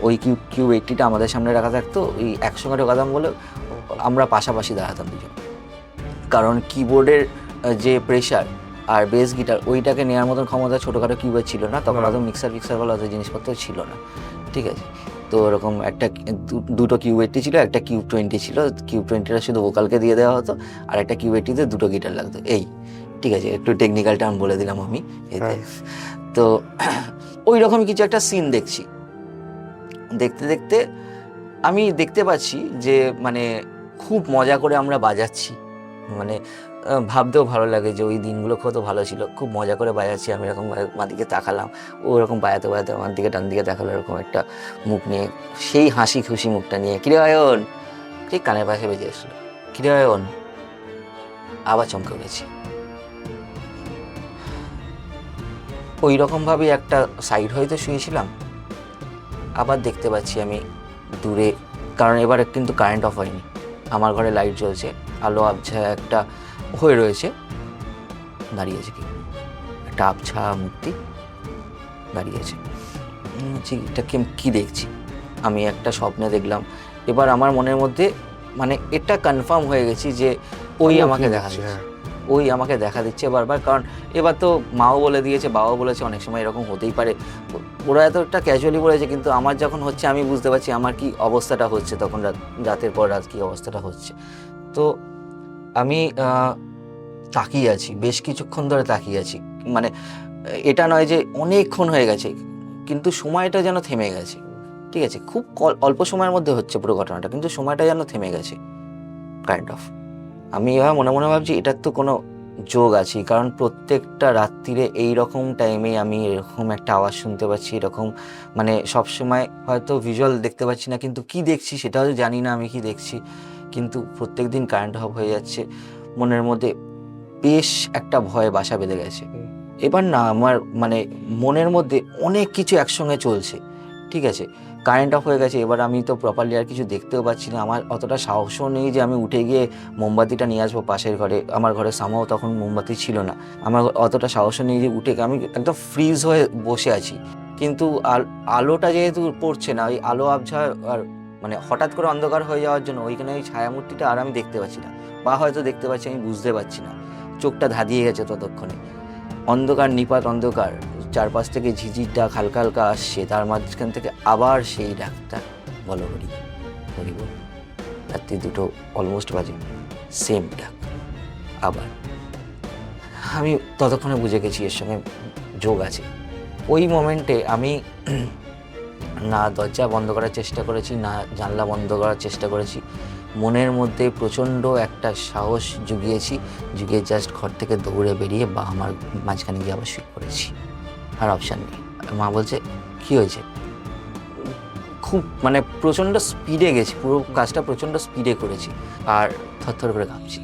ওই কিউব 80টা আমাদের সামনে রাখা থাকতো, ওই একসঙ্গে ঢোকাতাম বলে আমরা পাশাপাশি দাঁড়াতাম দুজন, কারণ কিবোর্ডের যে প্রেশার আর বেস গিটার ওইটাকে নেওয়ার মতন ক্ষমতা ছোটোখাটো কিউবের ছিল না তখন, অত মিক্সার বলে অত জিনিসপত্র ছিল না, ঠিক আছে। তো ওরকম একটা দুটো কিউব 80 ছিল, একটা কিউব 20 ছিল। কিউব 20টা শুধু ভোকালকে দিয়ে দেওয়া হতো, আর একটা কিউব 80তে দুটো গিটার লাগতো, এই, ঠিক আছে। একটু টেকনিক্যাল টার্ম বলে দিলাম আমি এতে। তো ওই রকমই কিছু একটা সিন দেখছি, দেখতে দেখতে আমি দেখতে পাচ্ছি যে মানে খুব মজা করে আমরা বাজাচ্ছি, মানে ভাবতেও ভালো লাগে যে ওই দিনগুলো কত ভালো ছিল, খুব মজা করে বাজাচ্ছি। আমি এরকম আমার দিকে তাকালাম, ও এরকম বাজাতে বাজাতে আমার দিকে ডান দিকে তাকালো এরকম একটা মুখ নিয়ে, সেই হাসি খুশি মুখটা নিয়ে, কিরে অয়ন, ঠিক কানের পাশে বেজে এসলো, কিরে অয়ন, আবার চমকে গেছি। ওই রকমভাবেই একটা সাইড হয়তো শুয়েছিলাম, আবার দেখতে পাচ্ছি আমি দূরে, কারণ এবার কিন্তু কারেন্ট অফ হয়নি, আমার ঘরে লাইট জ্বলছে, আলো আবছা একটা হয়ে রয়েছে, দাঁড়িয়েছে কি একটা আবছা মূর্তি দাঁড়িয়েছে। এটাকে কি দেখছি, আমি একটা স্বপ্নে দেখলাম। এবার আমার মনের মধ্যে মানে এটা কনফার্ম হয়ে গেছি যে ওই আমাকে দেখা দিচ্ছে, ওই আমাকে দেখা দিচ্ছে বারবার। কারণ এবার তো মাও বলে দিয়েছে, বাবাও বলেছে, অনেক সময় এরকম হতেই পারে, ওরা এতটা ক্যাজুয়ালি বলেছে, কিন্তু আমার যখন হচ্ছে আমি বুঝতে পারছি আমার কি অবস্থাটা হচ্ছে, তখন রাতের পর রাত কী অবস্থাটা হচ্ছে। তো আমি তাকিয়ে আছি, বেশ কিছুক্ষণ ধরে তাকিয়ে আছি, মানে এটা নয় যে অনেকক্ষণ হয়ে গেছে, কিন্তু সময়টা যেন থেমে গেছে, ঠিক আছে। খুব অল্প সময়ের মধ্যে হচ্ছে পুরো ঘটনাটা, কিন্তু সময়টা যেন থেমে গেছে, কাইন্ড অফ। আমি এবার মনে মনে ভাবছি এটার তো কোনো যোগ আছে, কারণ প্রত্যেকটা রাত্রিরে এইরকম টাইমেই আমি এরকম একটা আওয়াজ শুনতে পাচ্ছি, এরকম মানে সবসময় হয়তো ভিজুয়াল দেখতে পাচ্ছি না, কিন্তু কি দেখছি সেটাও জানি না আমি কি দেখছি, কিন্তু প্রত্যেক দিন কারেন্ট অফ হয়ে যাচ্ছে। মনের মধ্যে বেশ একটা ভয় বাসা বেঁধে গেছে। এবার না আমার মানে মনের মধ্যে অনেক কিছু একসঙ্গে চলছে, ঠিক আছে। কারেন্ট অফ হয়ে গেছে, এবার আমি তো প্রপারলি আর কিছু দেখতেও পাচ্ছি না, আমার অতটা সাহসও নেই যে আমি উঠে গিয়ে মোমবাতিটা নিয়ে আসবো পাশের ঘরে, আমার ঘরে সামাও তখন মোমবাতি ছিল না, আমার অতটা সাহসও নেই যে উঠে, আমি একদম ফ্রিজ হয়ে বসে আছি। কিন্তু আলোটা যেহেতু পড়ছে না, ওই আলো আবছা আর মানে হঠাৎ করে অন্ধকার হয়ে যাওয়ার জন্য ওইখানে ওই ছায়ামূর্তিটা আর আমি দেখতে পাচ্ছি না, বা হয়তো দেখতে পাচ্ছি আমি বুঝতে পারছি না, চোখটা ধাঁধিয়ে গেছে ততক্ষণে। অন্ধকার, নিপাত অন্ধকার, চারপাশ থেকে ঝিঝির ডাক হালকা হালকা আসছে, তার মাঝখান থেকে আবার সেই ডাকটা, বলো হরি হরি বল। রাত্রি 2টো অলমোস্ট বাজে, সেম ডাক আবার। আমি ততক্ষণে বুঝে গেছি এর সঙ্গে যোগ আছে। ওই মোমেন্টে আমি না দরজা বন্ধ করার চেষ্টা করেছি, না জানলা বন্ধ করার চেষ্টা করেছি। মনের মধ্যে প্রচণ্ড একটা সাহস জুগিয়ে জাস্ট ঘর থেকে দৌড়ে বেরিয়ে বা আমার মাঝখানে গিয়ে আবার শুয়ে পড়েছি। আর অপশান নেই। মা বলছে কী হয়েছে? খুব মানে প্রচণ্ড স্পিডে গেছি, পুরো কাজটা প্রচণ্ড স্পিডে করেছি আর থরথর করে কাঁপছি।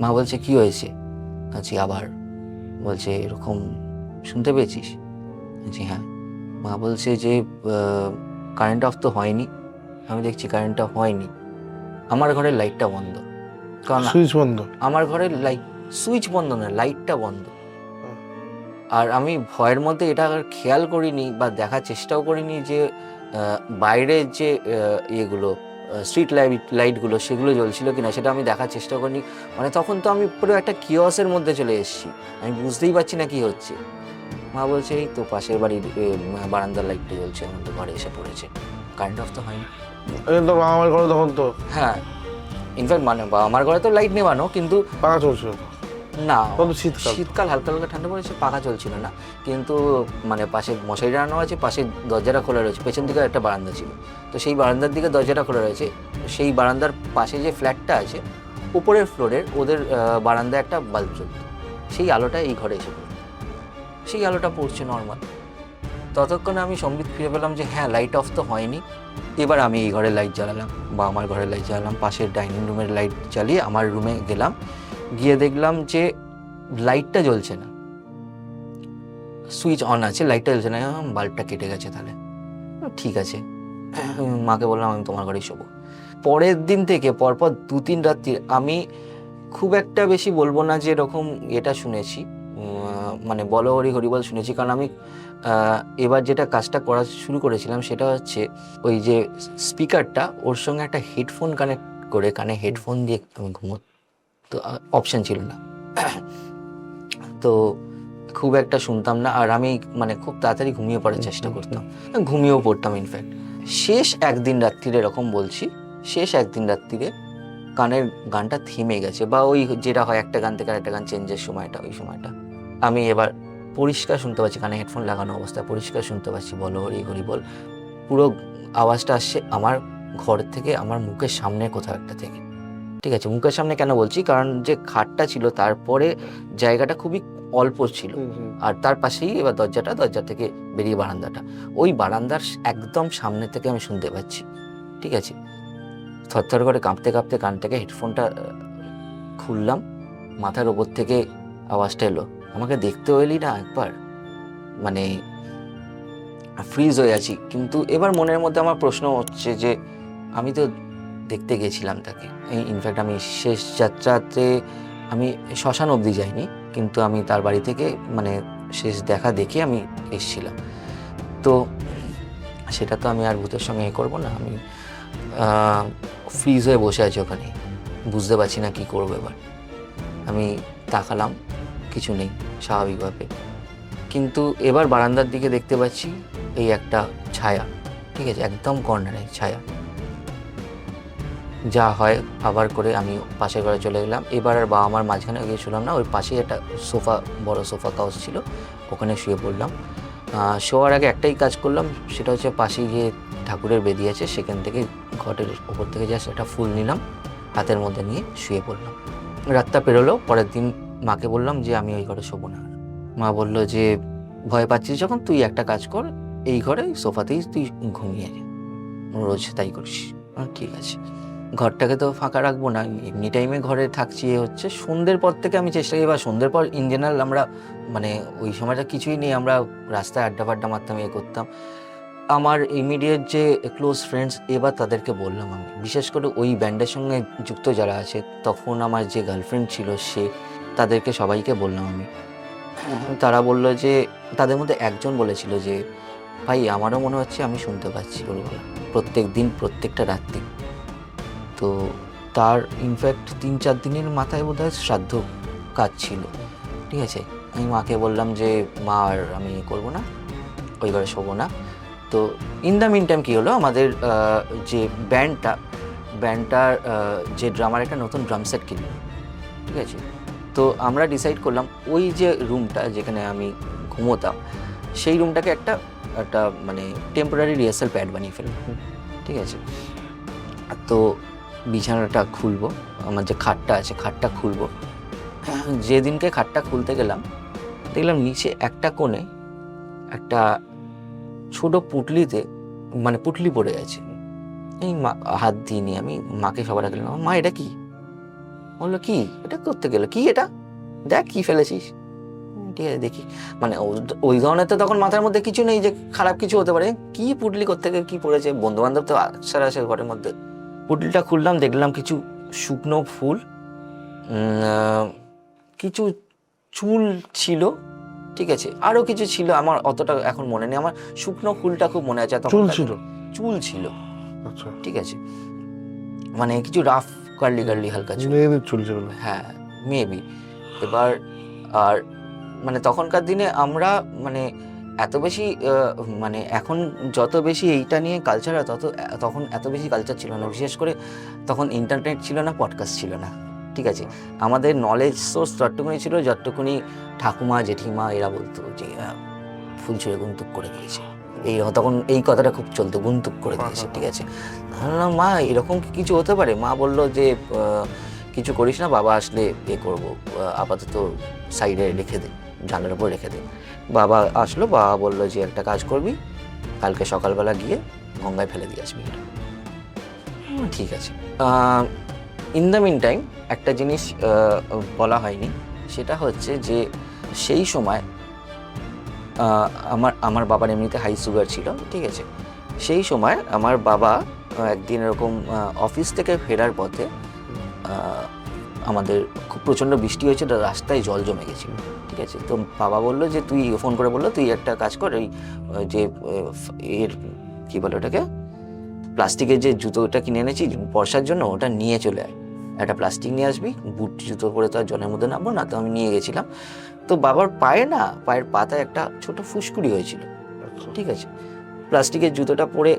মা বলছে কী হয়েছে? আছি আবার। বলছে এরকম শুনতে পেয়েছিস? বলছি হ্যাঁ। মা বলছে যে কারেন্ট অফ তো হয়নি। আমি দেখছি কারেন্ট অফ হয়নি, আমার ঘরের লাইটটা বন্ধ। কারণ সুইচ বন্ধ? আমার ঘরের লাইট সুইচ বন্ধ না, লাইটটা বন্ধ। আর আমি ভয়ের মধ্যে এটা খেয়াল করিনি বা দেখার চেষ্টাও করিনি যে বাইরের যে ইয়েগুলো স্ট্রিট লাইটগুলো সেগুলো জ্বলছিল কিনা, সেটা আমি দেখার চেষ্টা করিনি। মানে তখন তো আমি পুরো একটা কিওসের মধ্যে চলে এসেছি, আমি বুঝতেই পারছি না কি হচ্ছে। মা বলছে এই তো পাশের বাড়ির বারান্দার লাইটটা জ্বলছে, আমাদের ঘরে এসে পড়েছে, কারেন্ট অফ তো হয়নি। আমার ঘরে তখন তো হ্যাঁ, ইনফ্যাক্ট মানে আমার ঘরে তো লাইট নেবানো, কিন্তু পাখা চলছিল না। শীতকাল হালকা হালকা ঠান্ডা পড়েছে, পাখা চলছিল না, কিন্তু মানে পাশে মশারি টানানো আছে, পাশে দরজাটা খোলা রয়েছে, পেছন দিকে একটা বারান্দা ছিল, তো সেই বারান্দার দিকে দরজাটা খোলা রয়েছে। সেই বারান্দার পাশে যে ফ্ল্যাটটা আছে উপরের ফ্লোরের, ওদের বারান্দায় একটা বাল্ব জ্বলতো, সেই আলোটা এই ঘরে এসে পড়তো, সেই আলোটা পড়ছে নর্মাল। ততক্ষণে আমি সম্বিত ফিরে পেলাম যে হ্যাঁ লাইট অফ তো হয়নি। এবার আমি এই ঘরের লাইট জ্বালালাম বা আমার ঘরের লাইট জ্বালালাম, পাশের ডাইনিং রুমের লাইট জ্বালিয়ে আমার রুমে গেলাম, গিয়ে দেখলাম যে লাইটটা জ্বলছে না, সুইচ অন আছে, লাইটটা জ্বলছে না। বাল্বটা কেটে গেছে, তাহলে ঠিক আছে। মাকে বললাম আমি তোমার ঘরেই শোবো। পরের দিন থেকে পরপর 2-3 রাত্রি আমি খুব একটা বেশি বলবো না যে এরকম এটা শুনেছি, মানে বলো হরি হরিবল শুনেছি, কারণ আমি এবার যেটা কাজটা করা শুরু করেছিলাম সেটা হচ্ছে ওই যে স্পিকারটা, ওর সঙ্গে একটা হেডফোন কানেক্ট করে কানে হেডফোন দিয়ে আমি তো অপশান ছিল না, তো খুব একটা শুনতাম না। আর আমি মানে খুব তাড়াতাড়ি ঘুমিয়ে পড়ার চেষ্টা করতাম, ঘুমিয়েও পড়তাম। ইনফ্যাক্ট শেষ একদিন রাত্রিরে এরকম বলছি, শেষ একদিন রাত্রিরে গানের গানটা থেমে গেছে, বা ওই যেটা হয় একটা গান থেকে আরেকটা গান চেঞ্জের সময়টা, ওই সময়টা আমি এবার পরিষ্কার শুনতে পাচ্ছি, কানে হেডফোন লাগানো অবস্থায় পরিষ্কার শুনতে পাচ্ছি বলো হরি হরি বল। পুরো আওয়াজটা আসছে আমার ঘর থেকে, আমার মুখের সামনে কোথাও একটা থেকে। ঠিক আছে, মুখের সামনে কেন বলছি, কারণ যে খাটটা ছিল তারপরে জায়গাটা খুবই অল্প ছিল, আর তার পাশেই এবার দরজা থেকে বেরিয়ে বারান্দাটা, ওই বারান্দার একদম সামনে থেকে আমি শুনতে পাচ্ছি। ঠিক আছে, থরথর করে কাঁপতে কাঁপতে কান থেকে হেডফোনটা খুললাম, মাথার ওপর থেকে আওয়াজটা এলো, আমাকে দেখতেও এলি না একবার, মানে ফ্রিজ হয়ে আছি। কিন্তু এবার মনের মধ্যে আমার প্রশ্ন হচ্ছে যে আমি তো দেখতে গেছিলাম তাকে। ইনফ্যাক্ট আমি শেষ যাত্রাতে আমি শ্মশান অবধি যাইনি, কিন্তু আমি তার বাড়ি থেকে মানে শেষ দেখা দেখে আমি এসেছিলাম, তো সেটা তো আমি আর ভূতের সঙ্গে করবো না। আমি ফ্রিজ হয়ে বসে আছি ওখানে, বুঝতে পারছি না কী করবো। এবার আমি তাকালাম, কিছু নেই স্বাভাবিকভাবে, কিন্তু এবার বারান্দার দিকে দেখতে পাচ্ছি এই একটা ছায়া। ঠিক আছে, একদম কর্নারে ছায়া। যা হয় আবার করে আমি পাশের ঘরে চলে গেলাম। এবার আর বাবা মার মাঝখানে গিয়ে শুলাম না, ওই পাশেই একটা বড় সোফা কাউচ ছিল, ওখানে শুয়ে পড়লাম। শোয়ার আগে একটাই কাজ করলাম, সেটা হচ্ছে পাশেই যে ঠাকুরের বেদি আছে সেখান থেকে ঘটের ওপর থেকে জাস্ট একটা ফুল নিলাম, হাতের মধ্যে নিয়ে শুয়ে পড়লাম। রাতটা পেরোলো, পরের দিন মাকে বললাম যে আমি ওই ঘরে শোবো না। মা বললো যে ভয় পাচ্ছিস যখন, তুই একটা কাজ কর, এই ঘরে সোফাতেই তুই ঘুমিয়ে যা, রোজ তাই করিস। ঠিক আছে, ঘরটাকে তো ফাঁকা রাখবো না, এমনি টাইমে ঘরে থাকছি। হচ্ছে সন্ধ্যের পর থেকে আমি চেষ্টা করি, বা সন্ধ্যের পর ইন জেনারেল আমরা মানে ওই সময়টা কিছুই নেই, আমরা রাস্তায় আড্ডা ফাড্ডা মারতাম, করতাম। আমার ইমিডিয়েট যে ক্লোজ ফ্রেন্ডস, এবার তাদেরকে বললাম আমি, বিশেষ করে ওই ব্যান্ডের সঙ্গে যুক্ত যারা আছে, তখন আমার যে গার্লফ্রেন্ড ছিল সে, তাদেরকে সবাইকে বললাম আমি। তারা বললো যে, তাদের মধ্যে একজন বলেছিল যে ভাই আমারও মনে হচ্ছে আমি শুনতে পাচ্ছি ওর গলা প্রত্যেক দিন, প্রত্যেকটা রাত্রি। তো তার ইনফ্যাক্ট 3-4 দিনের মাথায় বোধহয় শ্রাদ্ধ কাজ ছিল। ঠিক আছে, আমি মাকে বললাম যে মা আর আমি করবো না, ওই ঘরে শোবো না। তো ইন দ্য মিন টাইম কী হলো, আমাদের যে ব্যান্ডটার যে ড্রামার একটা নতুন ড্রাম সেট কিনল। ঠিক আছে, তো আমরা ডিসাইড করলাম ওই যে রুমটা যেখানে আমি ঘুমোতাম সেই রুমটাকে একটা একটা মানে টেম্পোরারি রিহার্সাল প্যাড বানিয়ে ফেলবো। ঠিক আছে, তো বিছানাটা খুলবো, আমার যে খাটটা আছে খাটটা খুলবো। যেদিনকে খাটটা খুলতে গেলাম দেখলাম নিচে একটা কোণে একটা ছোট পুটলিতে মানে পুটলি পড়ে গেছে। এই মা হাত দিয়ে নিয়ে আমি মাকে সবার আগে বললাম, মা এটা কি? বললো কি এটা করতে গেলো, কি এটা দেখ কি ফেলেছিস। ঠিক আছে দেখি, মানে ওই ধরনের তো তখন মাথার মধ্যে কিছু নেই যে খারাপ কিছু হতে পারে, কি পুটলি করতে গেলে কি পড়েছে, বন্ধু বান্ধব তো আসার আসে ঘরের মধ্যে। পুটলিটা খুললাম, দেখলাম কিছু শুকনো ফুল, কিছু চুল ছিল, ঠিক আছে, আরো কিছু ছিল, আমার অতটা এখন মনে নেই। আমার শুকনো ফুলটা খুব মনে আছে। চুল ছিল? চুল ছিল, আচ্ছা, ঠিক আছে, মানে কিছু রাফ কার্লি কার্লি হালকা চুল, মেয়েদের চুল ছিল। হ্যাঁ মেবি। এবার আর মানে তখনকার দিনে আমরা মানে এত বেশি মানে এখন যত বেশি এইটা নিয়ে কালচার হয় তখন এত বেশি কালচার ছিল না। বিশেষ করে তখন ইন্টারনেট ছিল না, পডকাস্ট ছিল না, ঠিক আছে। আমাদের নলেজ সোর্স যতটুকুনি ছিল, যতটুকুনি ঠাকুমা জেঠিমা এরা বলতো যে ফুল ছুঁড়ে গুনতুক করে দিয়েছে, এই তখন এই কথাটা খুব চলতো, গুনতুক করে দিয়েছে, ঠিক আছে। ভাবলাম মা এরকম কিছু হতে পারে? মা বললো যে কিছু করিস না, বাবা আসলে এ করবো, আপাতত সাইডে রেখে দে, জানলার উপর রেখে দে। বাবা আসলো, বাবা বললো যে একটা কাজ করবি, কালকে সকালবেলা গিয়ে গঙ্গায় ফেলে দিয়ে আসবি এটা। ঠিক আছে। ইন দ্য মিন টাইম একটা জিনিস বলা হয়নি, সেটা হচ্ছে যে সেই সময় আমার বাবার এমনিতে হাই সুগার ছিল, ঠিক আছে। সেই সময় আমার বাবা একদিন এরকম অফিস থেকে ফেরার পথে আমাদের খুব প্রচণ্ড বৃষ্টি হয়েছিল, রাস্তায় জল জমে গেছিল, ঠিক আছে। তো বাবা বললো যে তুই ফোন করে বললো তুই একটা কাজ কর, এই যে এর কী বলে ওটাকে, প্লাস্টিকের যে জুতোটা কিনে এনেছি বর্ষার জন্য, ওটা নিয়ে চলে আয়, একটা প্লাস্টিক নিয়ে আসবি, বুট জুতো পরে তো আর জলের মধ্যে নামবো না। তো আমি নিয়ে গেছিলাম। তো বাবার পায়ের পাতায় একটা ছোট ফুসকুড়ি হয়েছিল, ঠিক আছে। প্লাস্টিকের জুতোটা পরে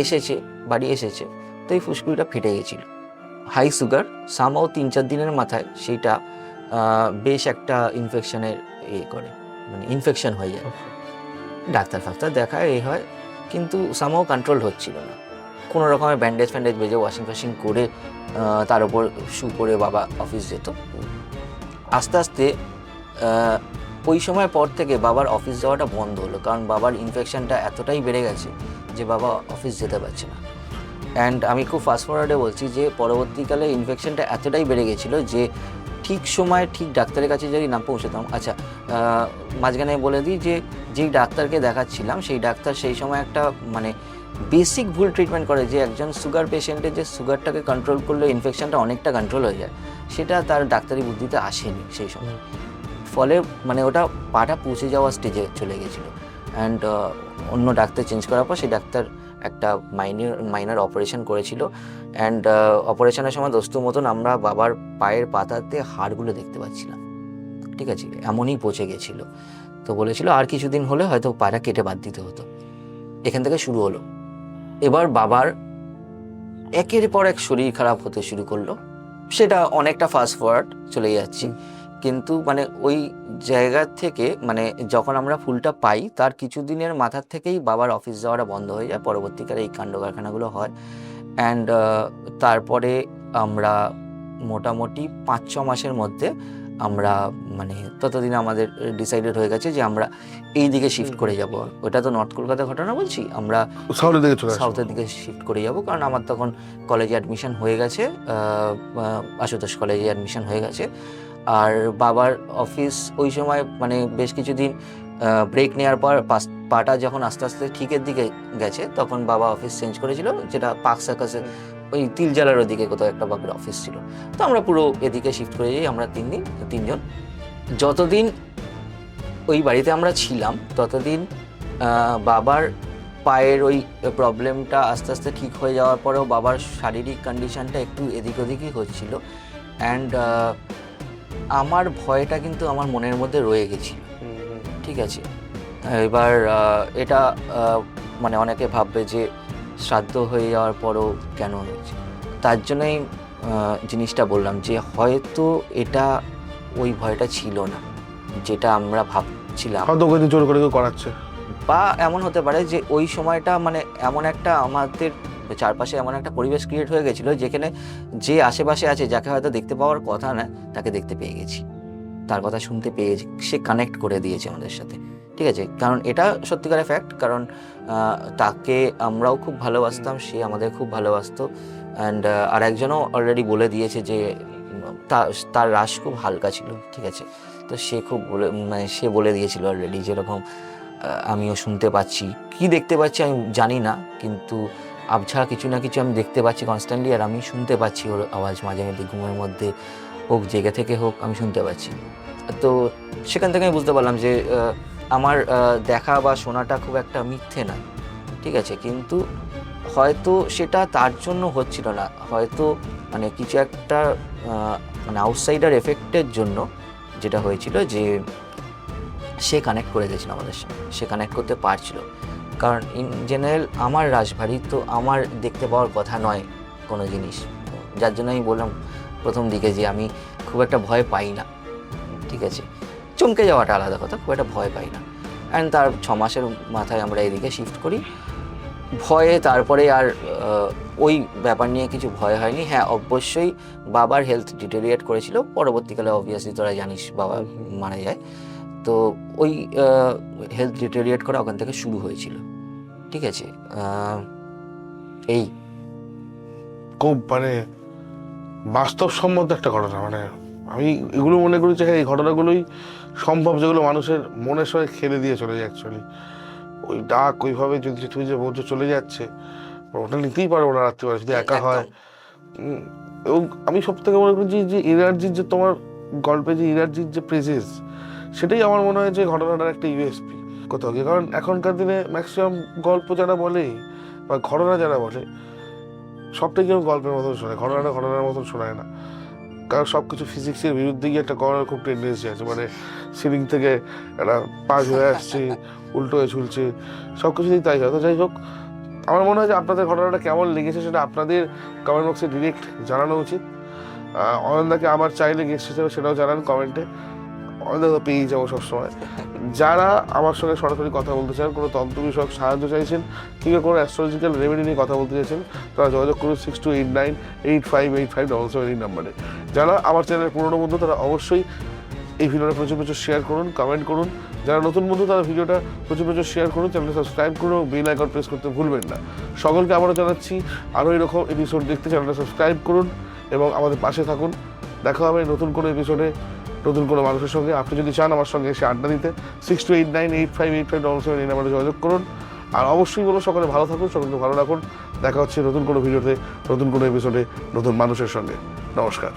এসেছে, বাড়ি এসেছে, তো এই ফুসকুড়িটা ফেটে গেছিল। হাই সুগার, সামাও 3-4 দিনের মাথায় সেইটা বেশ একটা ইনফেকশনের করে, মানে ইনফেকশন হয়ে যায়। ডাক্তার ফাক্তার দেখায় এই হয়, কিন্তু সামাও কন্ট্রোল হচ্ছিল না। কোনো রকমের ব্যান্ডেজ ফ্যান্ডেজ বেজে ওয়াশিং করে তার উপর শু করে বাবা অফিস যেত। আস্তে আস্তে ওই সময় পর থেকে বাবার অফিস যাওয়াটা বন্ধ হলো, কারণ বাবার ইনফেকশনটা এতটাই বেড়ে গেছে যে বাবা অফিস যেতে পারছে না। অ্যান্ড আমি খুব ফাস্ট ফরওয়ার্ডে বলছি যে পরবর্তীকালে ইনফেকশনটা এতটাই বেড়ে গেছিলো যে ঠিক সময় ঠিক ডাক্তারের কাছে যদি না পৌঁছতাম, আচ্ছা মাঝখানে বলে দিই যে যেই ডাক্তারকে দেখাচ্ছিলাম সেই ডাক্তার সেই সময় একটা মানে বেসিক ভুল ট্রিটমেন্ট করে, যে একজন সুগার পেশেন্টের যে সুগারটাকে কন্ট্রোল করলে ইনফেকশনটা অনেকটা কন্ট্রোল হয়ে যায়, সেটা তার ডাক্তারি বুদ্ধিতে আসেনি সেই সময়। ফলে মানে ওটা পাটা পৌঁছে যাওয়ার স্টেজে চলে গেছিলো। অ্যান্ড অন্য ডাক্তার চেঞ্জ করার পর সেই ডাক্তার একটা মাইনর অপারেশন করেছিল। অ্যান্ড অপারেশনের সময় দস্তুর মতন আমরা বাবার পায়ের পাতাতে হাড়গুলো দেখতে পাচ্ছিলাম, ঠিক আছে, এমনই পচে গেছিলো। তো বলেছিল আর কিছুদিন হলে হয়তো পাটা কেটে বাদ দিতে হতো। এখান থেকে শুরু হলো। এবার বাবার একের পর এক শরীর খারাপ হতে শুরু করলো। সেটা অনেকটা ফাস্ট ফরওয়ার্ড চলে যাচ্ছি, কিন্তু মানে ওই জায়গা থেকে মানে যখন আমরা ফুলটা পাই তার কিছুদিনের মাথার থেকেই বাবার অফিস যাওয়াটা বন্ধ হয়ে যায়। পরবর্তীকালে এই কাণ্ড কারখানাগুলো হয়। অ্যান্ড তারপরে আমরা মোটামুটি 5-6 মাসের মধ্যে আমরা মানে ততদিন আমাদের ডিসাইডেড হয়ে গেছে যে আমরা এই দিকে শিফট করে যাব। ওটা তো নর্থ কলকাতার ঘটনা বলছি, আমরা সাউথের দিকে শিফট করে যাব, কারণ আমার তখন কলেজে অ্যাডমিশন হয়ে গেছে, আশুতোষ কলেজে অ্যাডমিশন হয়ে গেছে। আর বাবার অফিস ওই সময় মানে বেশ কিছুদিন ব্রেক নেওয়ার পর পাটা যখন আস্তে আস্তে ঠিকের দিকে গেছে, তখন বাবা অফিস চেঞ্জ করেছিল, যেটা পার্ক সার্কাসের ওই তিলজালার ওদিকে কোথাও একটা বাবার অফিস ছিল। তো আমরা পুরো এদিকে শিফট করে যাই, আমরা তিনজন। যতদিন ওই বাড়িতে আমরা ছিলাম ততদিন বাবার পায়ের ওই প্রবলেমটা আস্তে আস্তে ঠিক হয়ে যাওয়ার পরেও বাবার শারীরিক কন্ডিশনটা একটু এদিক ওদিকই হচ্ছিল। অ্যান্ড আমার ভয়টা কিন্তু আমার মনের মধ্যে রয়ে গেছিল, ঠিক আছে। এবার এটা মানে অনেকে ভাববে যে শ্রাদ্ধ হয়ে যাওয়ার পরও কেন হয়েছে, তার জন্যই জিনিসটা বললাম যে হয়তো এটা ওই ভয়টা ছিল না, যেটা আমরা ভাবছিলাম। হয়তো ওকে জোর করে কেউ করাচ্ছে, বা এমন হতে পারে যে ওই সময়টা মানে এমন একটা আমাদের চারপাশে এমন একটা পরিবেশ ক্রিয়েট হয়ে গেছিলো যেখানে যে আশেপাশে আছে, যাকে হয়তো দেখতে পাওয়ার কথা না, তাকে দেখতে পেয়ে গেছি, তার কথা শুনতে পেয়ে গেছি, সে কানেক্ট করে দিয়েছে আমাদের সাথে। ঠিক আছে, কারণ এটা সত্যিকারের ফ্যাক্ট, কারণ তাকে আমরাও খুব ভালোবাসতাম, সে আমাদের খুব ভালোবাসতো। অ্যান্ড আর একজনও অলরেডি বলে দিয়েছে যে তার রাশ খুব হালকা ছিল। ঠিক আছে, তো সে খুব মানে সে বলে দিয়েছিল অলরেডি যেরকম আমিও শুনতে পাচ্ছি, কি দেখতে পাচ্ছি আমি জানি না, কিন্তু আবছা কিছু না কিছু আমি দেখতে পাচ্ছি কনস্ট্যান্টলি, আর আমি শুনতে পাচ্ছি ওর আওয়াজ মাঝে মধ্যে, ঘুমের মধ্যে হোক জেগে থেকে হোক আমি শুনতে পাচ্ছি। তো সেখান থেকে আমি বুঝতে পারলাম যে আমার দেখা বা শোনাটা খুব একটা মিথ্যে না। ঠিক আছে, কিন্তু হয়তো সেটা তার জন্য হচ্ছিল না, হয়তো মানে কিছু একটা মানে আউটসাইডার এফেক্টের জন্য যেটা হয়েছিল যে সে কানেক্ট করে গেছিল আমাদের সঙ্গে, সে কানেক্ট করতে পারছিল। কারণ ইন জেনারেল আমার রাশভারী তো আমার দেখতে পাওয়ার কথা নয় কোনো জিনিস, যার জন্য আমি বললাম প্রথম দিকে যে আমি খুব একটা ভয় পাই না। ঠিক আছে, চমকে যাওয়াটা আলাদা কথা, খুব একটা ভয় পাই না। অ্যান্ড তার 6 মাসের মাথায় আমরা এদিকে শিফট করি। ভয়ে তারপরে আর ওই ব্যাপার নিয়ে কিছু ভয় হয়নি। হ্যাঁ, অবশ্যই বাবার হেলথ ডিটেরিয়েট করেছিল পরবর্তীকালে, অবভিয়াসলি তোরা জানিস বাবা মারা যায়, তো ওই হেলথ ডিটেরিয়েট করা ওখান থেকে শুরু হয়েছিল। ঠিক আছে, এই খুব মানে বাস্তবসম্মত একটা ঘটনা। মানে আমি এগুলো মনে করি যে হ্যাঁ, এই ঘটনাগুলোই সম্ভব যেগুলো মানুষের মনের সঙ্গে খেলে দিয়ে চলে যায়। অ্যাকচুয়ালি ওই ডাক ওইভাবে যদি তুই যে বলছো চলে যাচ্ছে, ওটা নিতেই পারবো না রাত্রিবেলা যদি একা হয়। এবং আমি সব থেকে মনে করি যে এনার্জির যে তোমার গল্পে যে এনার্জির যে প্রেজেন্স, সেটাই আমার মনে হয় যে ঘটনাটার একটা ইউএসপি কোথাও গিয়ে। কারণ এখনকার দিনে ম্যাক্সিমাম গল্প যারা বলে বা ঘটনা যারা বলে, সবটাই কেউ গল্পের মতন শোনায়, ঘটনার মতন শোনায় না। কারণ সব কিছু ফিজিক্সের বিরুদ্ধে গিয়ে একটা করার খুব টেন্ডেন্সি আছে। মানে সিলিং থেকে একটা পাশ হয়ে আসছে, উল্টো হয়ে ঝুলছে, সব কিছুতেই তাই হয়। তো যাই হোক, আমার মনে হয় যে আপনাদের ঘটনাটা কেমন লেগেছে সেটা আপনাদের কমেন্ট বক্সে ডিরেক্ট জানানো উচিত। অনন্দাকে আমার চাইলে গেস্ট হিসেবে সেটাও জানান কমেন্টে, অনন্দা তো পেয়েই যাবো সবসময়। যারা আমার সঙ্গে সরাসরি কথা বলতে চান, কোনো তন্ত্র বিষয়ক সাহায্য চাইছেন, কিংবা কোনো অ্যাস্ট্রোলজিক্যাল রেমেডি নিয়ে কথা বলতে চাইছেন, তারা যোগাযোগ করুন 6289858577 এই নাম্বারে। যারা আমার চ্যানেলের পুরনো বন্ধু, তারা অবশ্যই এই ভিডিওটা প্রচুর শেয়ার করুন, কমেন্ট করুন। যারা নতুন বন্ধু, তারা ভিডিওটা প্রচুর শেয়ার করুন, চ্যানেলটা সাবস্ক্রাইব করুন এবং বেল আইকন প্রেস করতে ভুলবেন না। সকলকে আবারও জানাচ্ছি, আরও এরকম এপিসোড দেখতে চ্যানেলটা সাবস্ক্রাইব করুন এবং আমাদের পাশে থাকুন। দেখা হবে নতুন কোনো এপিসোডে নতুন কোনো মানুষের সঙ্গে। আপনি যদি চান আমার সঙ্গে এসে আড্ডা দিতে, 6289858577 এই নাম্বারে যোগাযোগ করুন। আর অবশ্যই বলো, সকলে ভালো থাকুন, সকলকে ভালো রাখুন। দেখা হচ্ছে নতুন কোনো ভিডিওতে, নতুন কোনো এপিসোডে, নতুন মানুষের সঙ্গে। নমস্কার।